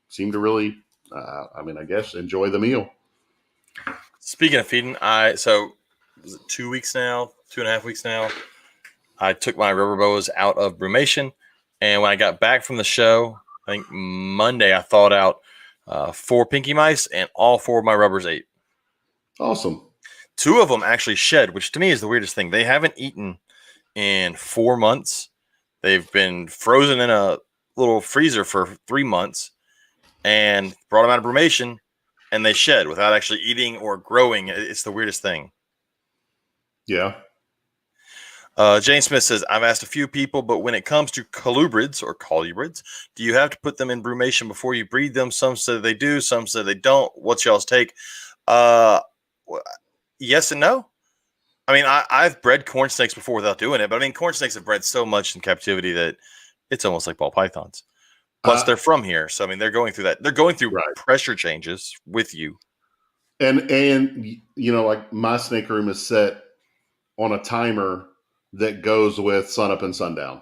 seemed to really, I guess, enjoy the meal. Speaking of feeding, was it 2 weeks now, 2.5 weeks now? I took my rubber boas out of brumation, and when I got back from the show, I think Monday, I thawed out 4 pinky mice, and all 4 of my rubbers ate. Awesome. 2 of them actually shed, which to me is the weirdest thing. They haven't eaten in 4 months. They've been frozen in a little freezer for 3 months, and brought them out of brumation, and they shed without actually eating or growing. It's the weirdest thing. Yeah. Jane Smith says, I've asked a few people, but when it comes to colubrids or colubrids, do you have to put them in brumation before you breed them? Some say they do, some say they don't. What's y'all's take? Yes and no. I mean, I've bred corn snakes before without doing it, but I mean, corn snakes have bred so much in captivity that it's almost like ball pythons. Plus, they're from here, so I mean, they're going through that. They're going through pressure changes with you. And like my snake room is set on a timer that goes with sunup and sundown.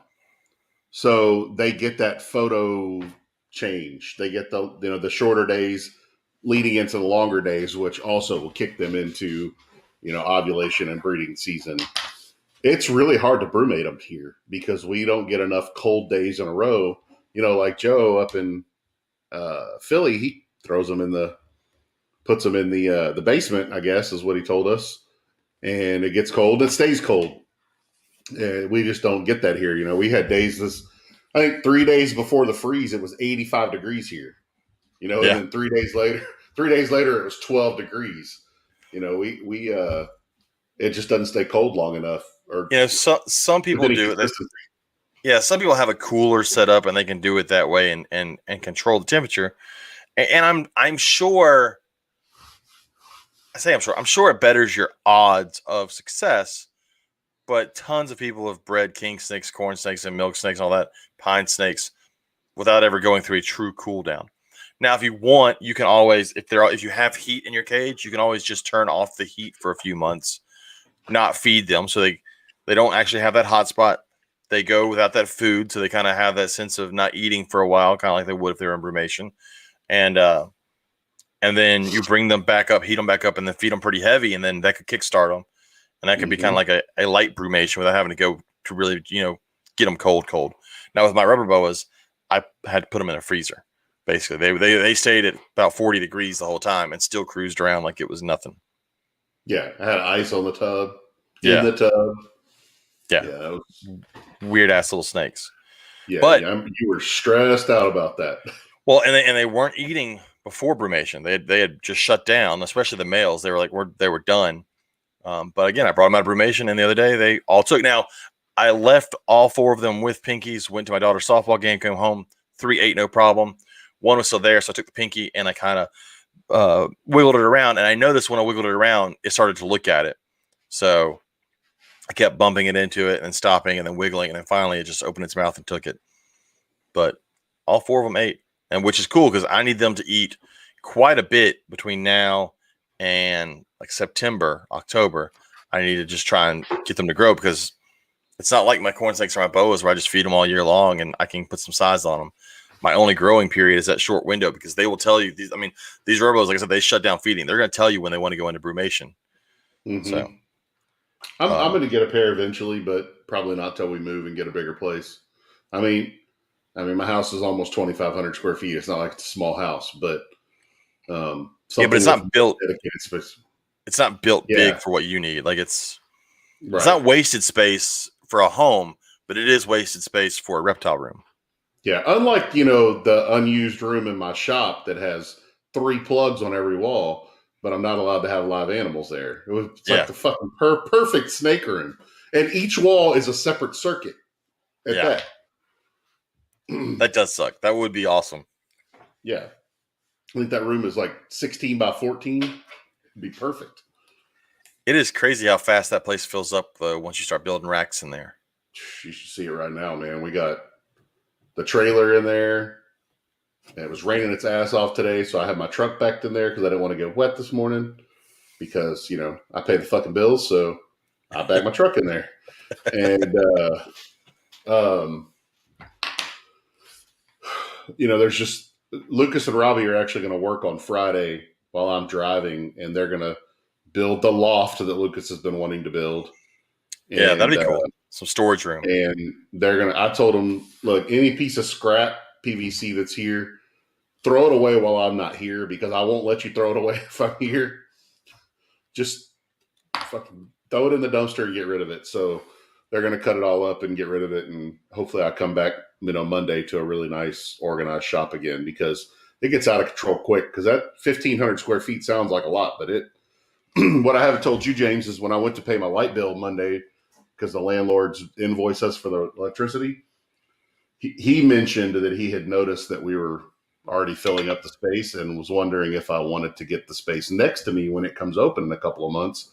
So they get that photo change. They get the shorter days leading into the longer days, which also will kick them into, ovulation and breeding season. It's really hard to brumate them here because we don't get enough cold days in a row. Like Joe up in Philly, he puts them in the basement, I guess is what he told us. And it gets cold. It stays cold. We just don't get that here. We had days I think 3 days before the freeze, it was 85 degrees here, and then 3 days later, it was 12 degrees. It just doesn't stay cold long enough. Or some people do it. Yeah, some people have a cooler set up and they can do it that way and control the temperature. And I'm sure. I'm sure it betters your odds of success. But tons of people have bred king snakes, corn snakes, and milk snakes, and all that, pine snakes, without ever going through a true cool down. Now, if you want, you can always, if you have heat in your cage, you can always just turn off the heat for a few months, not feed them, so they don't actually have that hot spot. They go without that food, so they kind of have that sense of not eating for a while, kind of like they would if they were in brumation, and then you bring them back up, heat them back up, and then feed them pretty heavy, and then that could kickstart them. And that could be kind of like a light brumation without having to go to really, get them cold. Now with my rubber boas, I had to put them in a freezer. Basically, they stayed at about 40 degrees the whole time and still cruised around like it was nothing. Yeah, I had ice on the tub. Yeah. In the tub. Yeah. That was weird ass little snakes. Yeah, but you were stressed out about that. Well, and they weren't eating before brumation. They had just shut down, especially the males. They were like they were done. But again, I brought them out of brumation, and the other day they all took. Now, I left all 4 of them with pinkies. Went to my daughter's softball game, came home. 3 ate no problem. 1 was still there, so I took the pinky and I kind of wiggled it around. And I noticed when I wiggled it around, it started to look at it. So I kept bumping it into it and stopping and then wiggling, and then finally it just opened its mouth and took it. But all 4 of them ate, and which is cool because I need them to eat quite a bit between now and like September, October. I need to just try and get them to grow because it's not like my corn snakes or my boas where I just feed them all year long and I can put some size on them. My only growing period is that short window because they will tell you these. I mean, these robos, like I said, they shut down feeding. They're going to tell you when they want to go into brumation. Mm-hmm. So I'm going to get a pair eventually, but probably not till we move and get a bigger place. I mean, my house is almost 2,500 square feet. It's not like it's a small house, but yeah, but it's not built dedicated space. It's not built big for what you need. Like it's Right. not wasted space for a home, but it is wasted space for a reptile room. Yeah, unlike the unused room in my shop that has 3 plugs on every wall, but I'm not allowed to have live animals there. It's like the fucking perfect snake room, and each wall is a separate circuit. At that. That does suck. That would be awesome. Yeah, I think that room is like 16 by 14. It'd be perfect. It is crazy how fast that place fills up though once you start building racks in there. You should see it right now, man. We got the trailer in there. And it was raining its ass off today, so I had my truck backed in there because I didn't want to get wet this morning because, I pay the fucking bills, so I backed my truck in there. And, there's just Lucas and Robbie are actually going to work on Friday while I'm driving, and they're going to build the loft that Lucas has been wanting to build. Yeah, that'd be cool. Some storage room. And I told them, look, any piece of scrap PVC that's here, throw it away while I'm not here because I won't let you throw it away if I'm here. Just fucking throw it in the dumpster and get rid of it. So they're going to cut it all up and get rid of it. And hopefully I come back, Monday to a really nice organized shop again because it gets out of control quick because that 1,500 square feet sounds like a lot, but what I haven't told you, James, is when I went to pay my light bill Monday because the landlords invoice us for the electricity, he mentioned that he had noticed that we were already filling up the space and was wondering if I wanted to get the space next to me when it comes open in a couple of months.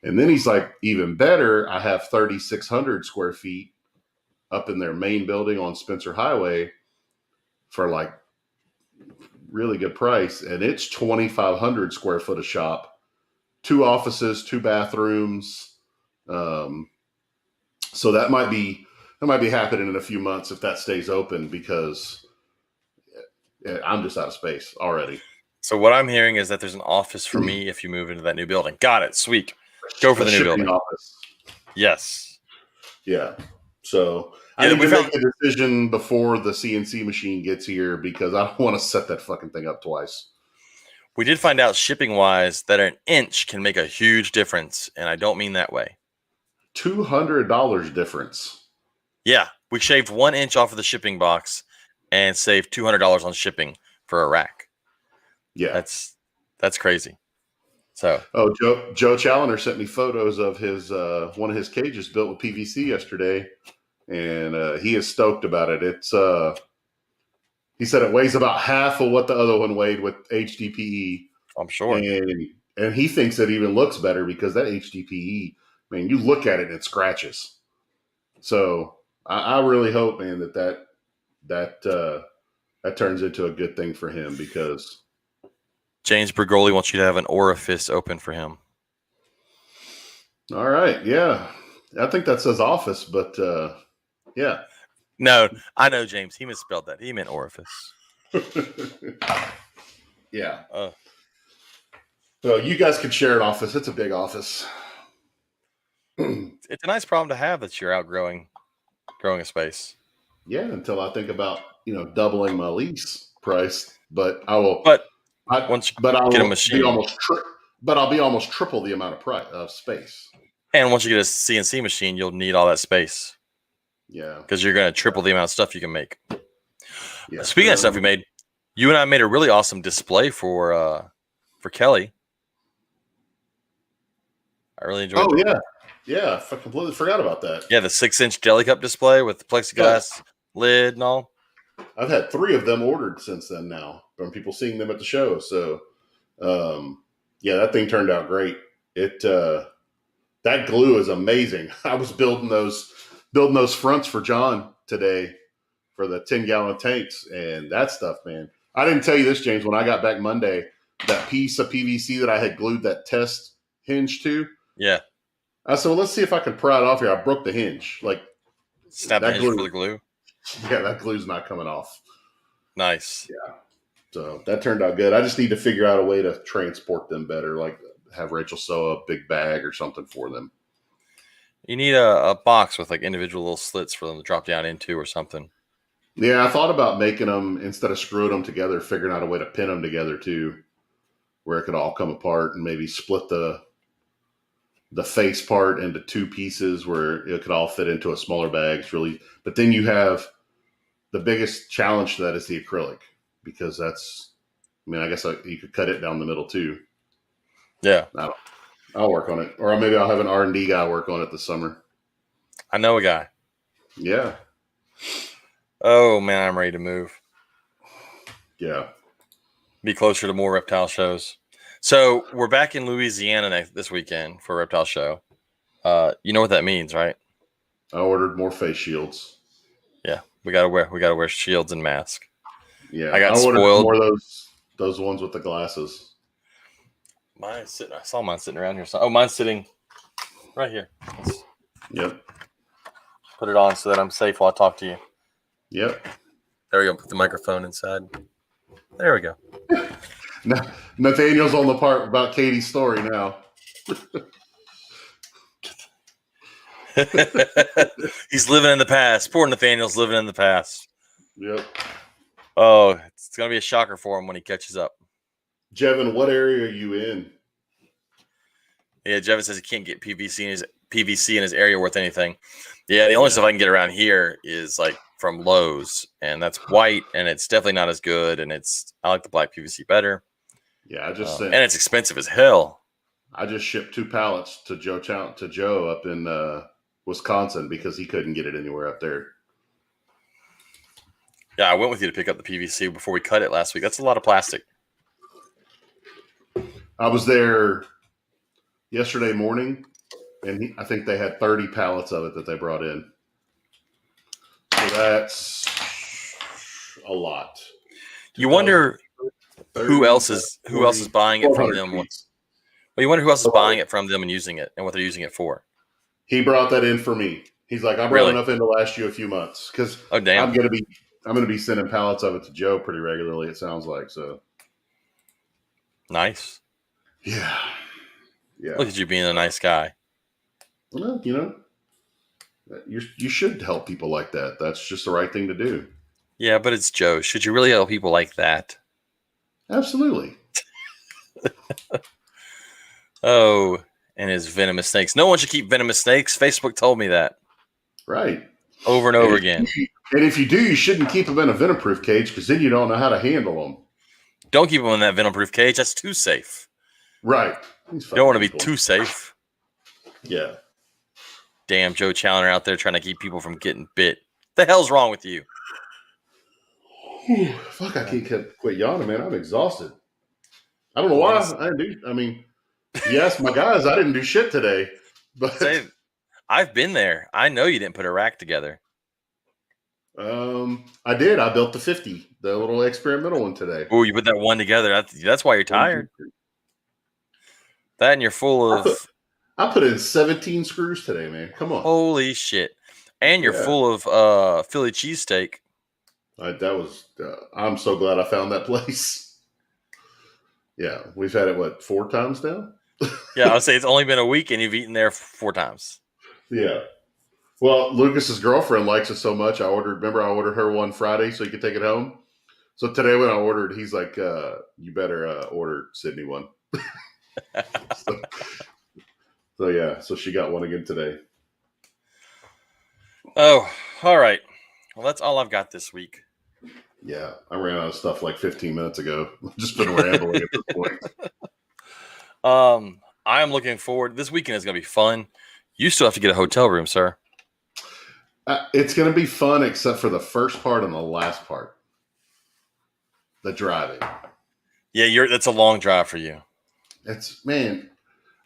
And then he's like, even better, I have 3,600 square feet up in their main building on Spencer Highway for like really good price. And it's 2,500 square foot of shop, 2 offices, 2 bathrooms. So that might be happening in a few months if that stays open because I'm just out of space already. So what I'm hearing is that there's an office for me if you move into that new building. Got it. Sweet. Go for the new building. Office. Yes. Yeah. So I need to make a decision before the CNC machine gets here because I don't want to set that fucking thing up twice. We did find out shipping wise that an inch can make a huge difference. And I don't mean that way. $200 difference. Yeah. We shaved 1 inch off of the shipping box and saved $200 on shipping for a rack. Yeah. That's crazy. So, Joe Challoner sent me photos of his one of his cages built with PVC yesterday, and he is stoked about it. It's he said it weighs about half of what the other one weighed with HDPE. I'm sure, and he thinks it even looks better because that HDPE, man, you look at it and it scratches. So I really hope, man, that turns into a good thing for him because. James Bergoli wants you to have an orifice open for him. All right. Yeah. I think that says office, but yeah. No, I know, James. He misspelled that. He meant orifice. Yeah. Well, you guys could share an office. It's a big office. It's a nice problem to have that you're growing a space. Yeah, until I think about, doubling my lease price, but I will. I'll be almost triple the amount of space. And once you get a CNC machine, you'll need all that space. Yeah, because you're going to triple the amount of stuff you can make. Yeah. Speaking of stuff you made, You and I made a really awesome display for Kelly. I really enjoyed it. Oh, yeah. I completely forgot about that. Yeah, the 6-inch Jelly Cup display with the plexiglass lid and all. I've had 3 of them ordered since then now from people seeing them at the show. So, yeah, that thing turned out great. It that glue is amazing. I was building those fronts for John today for the 10-gallon tanks, and that stuff, man. I didn't tell you this, James. When I got back Monday, that piece of PVC that I had glued that test hinge to. Yeah. I said, well, let's see if I can pry it off here. I broke the hinge. Like, snap the hinge for the glue. Yeah, that glue's not coming off. Nice. Yeah. So that turned out good. I just need to figure out a way to transport them better, like have Rachel sew a big bag or something for them. You need a box with like individual little slits for them to drop down into or something. Yeah, I thought about making them, instead of screwing them together, figuring out a way to pin them together too, where it could all come apart, and maybe split the face part into 2 pieces where it could all fit into a smaller bag. It's really, but then you have the biggest challenge to that is the acrylic, because that's, I mean, I guess you could cut it down the middle too. Yeah. I'll work on it, or maybe I'll have an R&D guy work on it this summer. I know a guy. Yeah. Oh man, I'm ready to move. Yeah. Be closer to more reptile shows. So we're back in Louisiana this weekend for a reptile show. You know what that means, right? I ordered more face shields. Yeah, we gotta wear shields and masks. Yeah, I got ordered spoiled. more of those ones with the glasses. Mine's sitting. I saw mine sitting around here. Oh, mine's sitting right here. Let's Yep. put it on so that I'm safe while I talk to you. Yep. There we go. Put the microphone inside. There we go. Nathaniel's on the part about Katie's story now. He's living in the past. Poor Nathaniel's living in the past. Yep. Oh, it's gonna be a shocker for him when he catches up. Jevin, what area are you in? Yeah, Jevin says he can't get PVC in his area worth anything. Yeah, the only stuff I can get around here is like from Lowe's, and that's white, and it's definitely not as good. And I like the black PVC better. Yeah, I just and it's expensive as hell. I just shipped 2 pallets to Joe up in Wisconsin because he couldn't get it anywhere up there. Yeah, I went with you to pick up the PVC before we cut it last week. That's a lot of plastic. I was there yesterday morning, and I think they had 30 pallets of it that they brought in. So that's a lot. You wonder who else is buying it from them. Well, you wonder who else is buying it from them and using it, and what they're using it for. He brought that in for me. He's like, I brought enough in to last you a few months, because I'm gonna be sending pallets of it to Joe pretty regularly. It sounds like so. Nice. Yeah. Look at you being a nice guy. Well, you should help people like that. That's just the right thing to do. Yeah, but it's Joe. Should you really help people like that? Absolutely. Oh, and his venomous snakes. No one should keep venomous snakes. Facebook told me that. Right. Over and over again. And if you do, you shouldn't keep them in a venom-proof cage, because then you don't know how to handle them. Don't keep them in that venom-proof cage. That's too safe. Right. You don't want to be too safe. Yeah. Damn, Joe Challoner out there trying to keep people from getting bit. The hell's wrong with you? Fuck, I can't quit yawning, man. I'm exhausted. I don't know why. Yes, my guys, I didn't do shit today. But I've been there. I know you didn't put a rack together. I did. I built the 50, the little experimental one today. Oh, you put that one together. That's why you're tired. That and you're full of... I put in 17 screws today, man. Come on. Holy shit. And you're full of Philly cheesesteak. I'm so glad I found that place. Yeah, we've had it, 4 times now? Yeah, I'll say it's only been a week and you've eaten there 4 times. Yeah. Well, Lucas's girlfriend likes it so much. I ordered her one Friday so he could take it home. So today when I ordered, he's like, you better order Sydney one. So she got one again today. Oh, all right. Well, that's all I've got this week. Yeah, I ran out of stuff like 15 minutes ago. Just been rambling at this point. I am looking forward. This weekend is going to be fun. You still have to get a hotel room, sir. It's going to be fun, except for the first part and the last part, the driving. Yeah, that's a long drive for you. Man,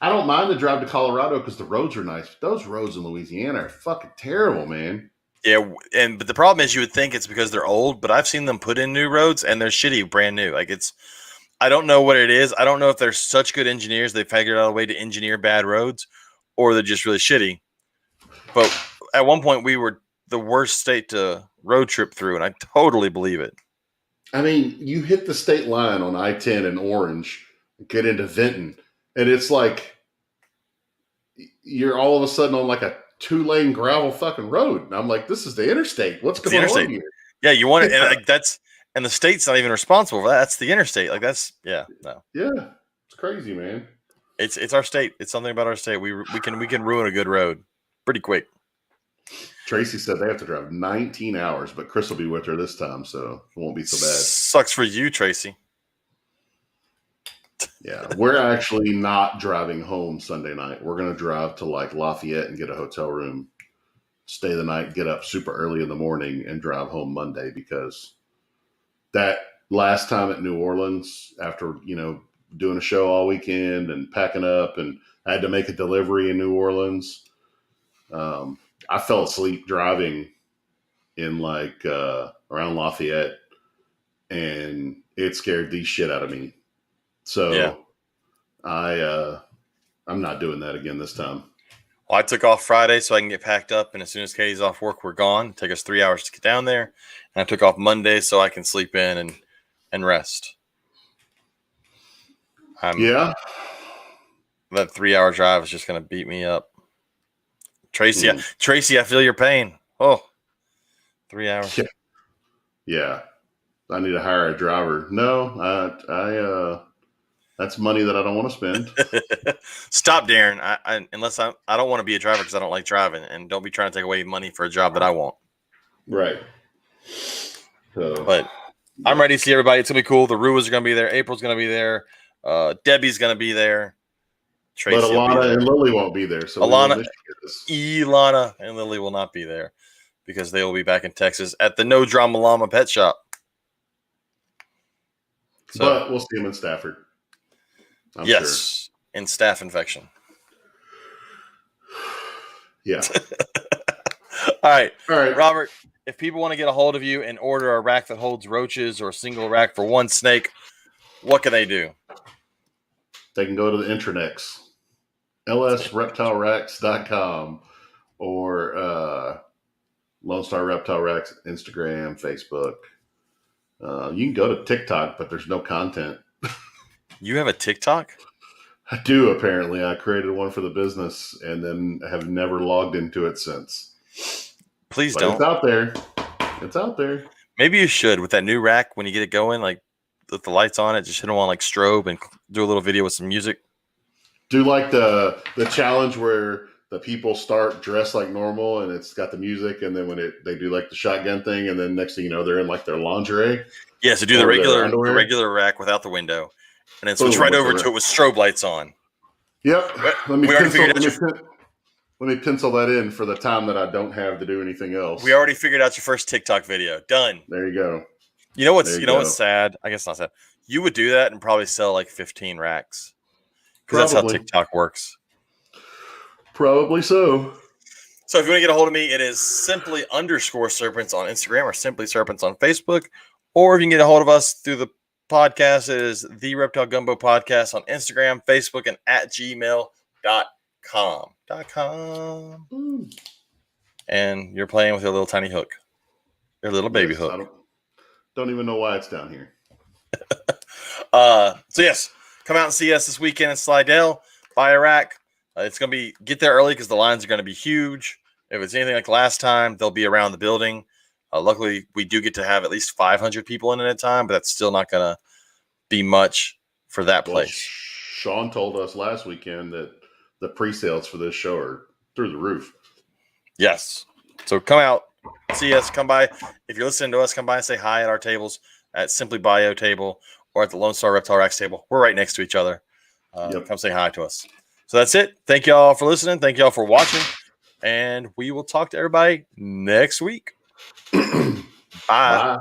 I don't mind the drive to Colorado because the roads are nice. But those roads in Louisiana are fucking terrible, man. Yeah, but the problem is you would think it's because they're old, but I've seen them put in new roads and they're shitty, brand new. Like I don't know what it is. I don't know if they're such good engineers they figured out a way to engineer bad roads, or they're just really shitty. But at one point we were the worst state to road trip through, and I totally believe it. I mean, you hit the state line on I-10 in Orange, get into Vinton, and it's like you're all of a sudden on like a 2-lane gravel fucking road. And I'm like, this is the interstate. What's going on here? Yeah, you want it, and the state's not even responsible for that. That's the interstate. Like no. Yeah, it's crazy, man. It's our state. It's something about our state. We can ruin a good road pretty quick. Tracy said they have to drive 19 hours, but Chris will be with her this time, so it won't be so bad. Sucks for you, Tracy. Yeah, we're actually not driving home Sunday night. We're going to drive to like Lafayette and get a hotel room, stay the night, get up super early in the morning, and drive home Monday, because that last time at New Orleans, after, doing a show all weekend and packing up, and I had to make a delivery in New Orleans, I fell asleep driving in like around Lafayette, and it scared the shit out of me. So yeah. I'm not doing that again this time. Well, I took off Friday so I can get packed up, and as soon as Katie's off work, we're gone. It'll take us 3 hours to get down there. And I took off Monday so I can sleep in and rest. Yeah. That 3 hour drive is just going to beat me up. Tracy, I feel your pain. Oh, 3 hours. Yeah. I need to hire a driver. No, that's money that I don't want to spend. Stop, Darren. I don't want to be a driver because I don't like driving, and don't be trying to take away money for a job that I want. Right. So, but I'm ready to see everybody. It's gonna be cool. The Ruas are gonna be there. April's gonna be there. Debbie's gonna be there. Tracy, but Alana and Lily won't be there. So Ilana and Lily will not be there because they will be back in Texas at the No Drama Llama Pet Shop. So, but we'll see them in Stafford. I'm sure. In staph infection. Yeah. All right, Robert. If people want to get a hold of you and order a rack that holds roaches or a single rack for one snake, what can they do? They can go to the intranets, lsreptileracks.com, or Lone Star Reptile Racks, Instagram, Facebook. You can go to TikTok, but there's no content. You have a TikTok? I do, apparently. I created one for the business and then have never logged into it since. Please but don't. It's out there. It's out there. Maybe you should, with that new rack, when you get it going, like with the lights on it, just hit them on like strobe and do a little video with some music. Do like the challenge where the people start dressed like normal and it's got the music, and then when they do like the shotgun thing, and then next thing you know, they're in like their lingerie. Yeah, so do the regular rack without the window, and then switch right over to it with strobe lights on. Yep. Let me pencil that in for the time that I don't have to do anything else. We already figured out your first TikTok video. Done. There you go. You know what's sad? I guess not sad. You would do that and probably sell like 15 racks. Because that's how TikTok works. Probably so. So if you want to get a hold of me, it is simply_serpents on Instagram or simply serpents on Facebook. Or if you can get a hold of us through the podcast, it is the Reptile Gumbo Podcast on Instagram, Facebook, and at gmail.com. And you're playing with your little tiny hook. Your little baby hook. I don't even know why it's down here. So yes, come out and see us this weekend in Slidell. Buy a rack. It's going to be, get there early because the lines are going to be huge. If it's anything like last time, they'll be around the building. Luckily, we do get to have at least 500 people in at a time, but that's still not going to be much for that place. Sean told us last weekend that the pre-sales for this show are through the roof. Yes. So come out, see us, come by. If you're listening to us, come by and say hi at our tables at Simply Bio table or at the Lone Star Reptile Racks table. We're right next to each other. Come say hi to us. So that's it. Thank you all for listening. Thank you all for watching. And we will talk to everybody next week. Bye. Bye.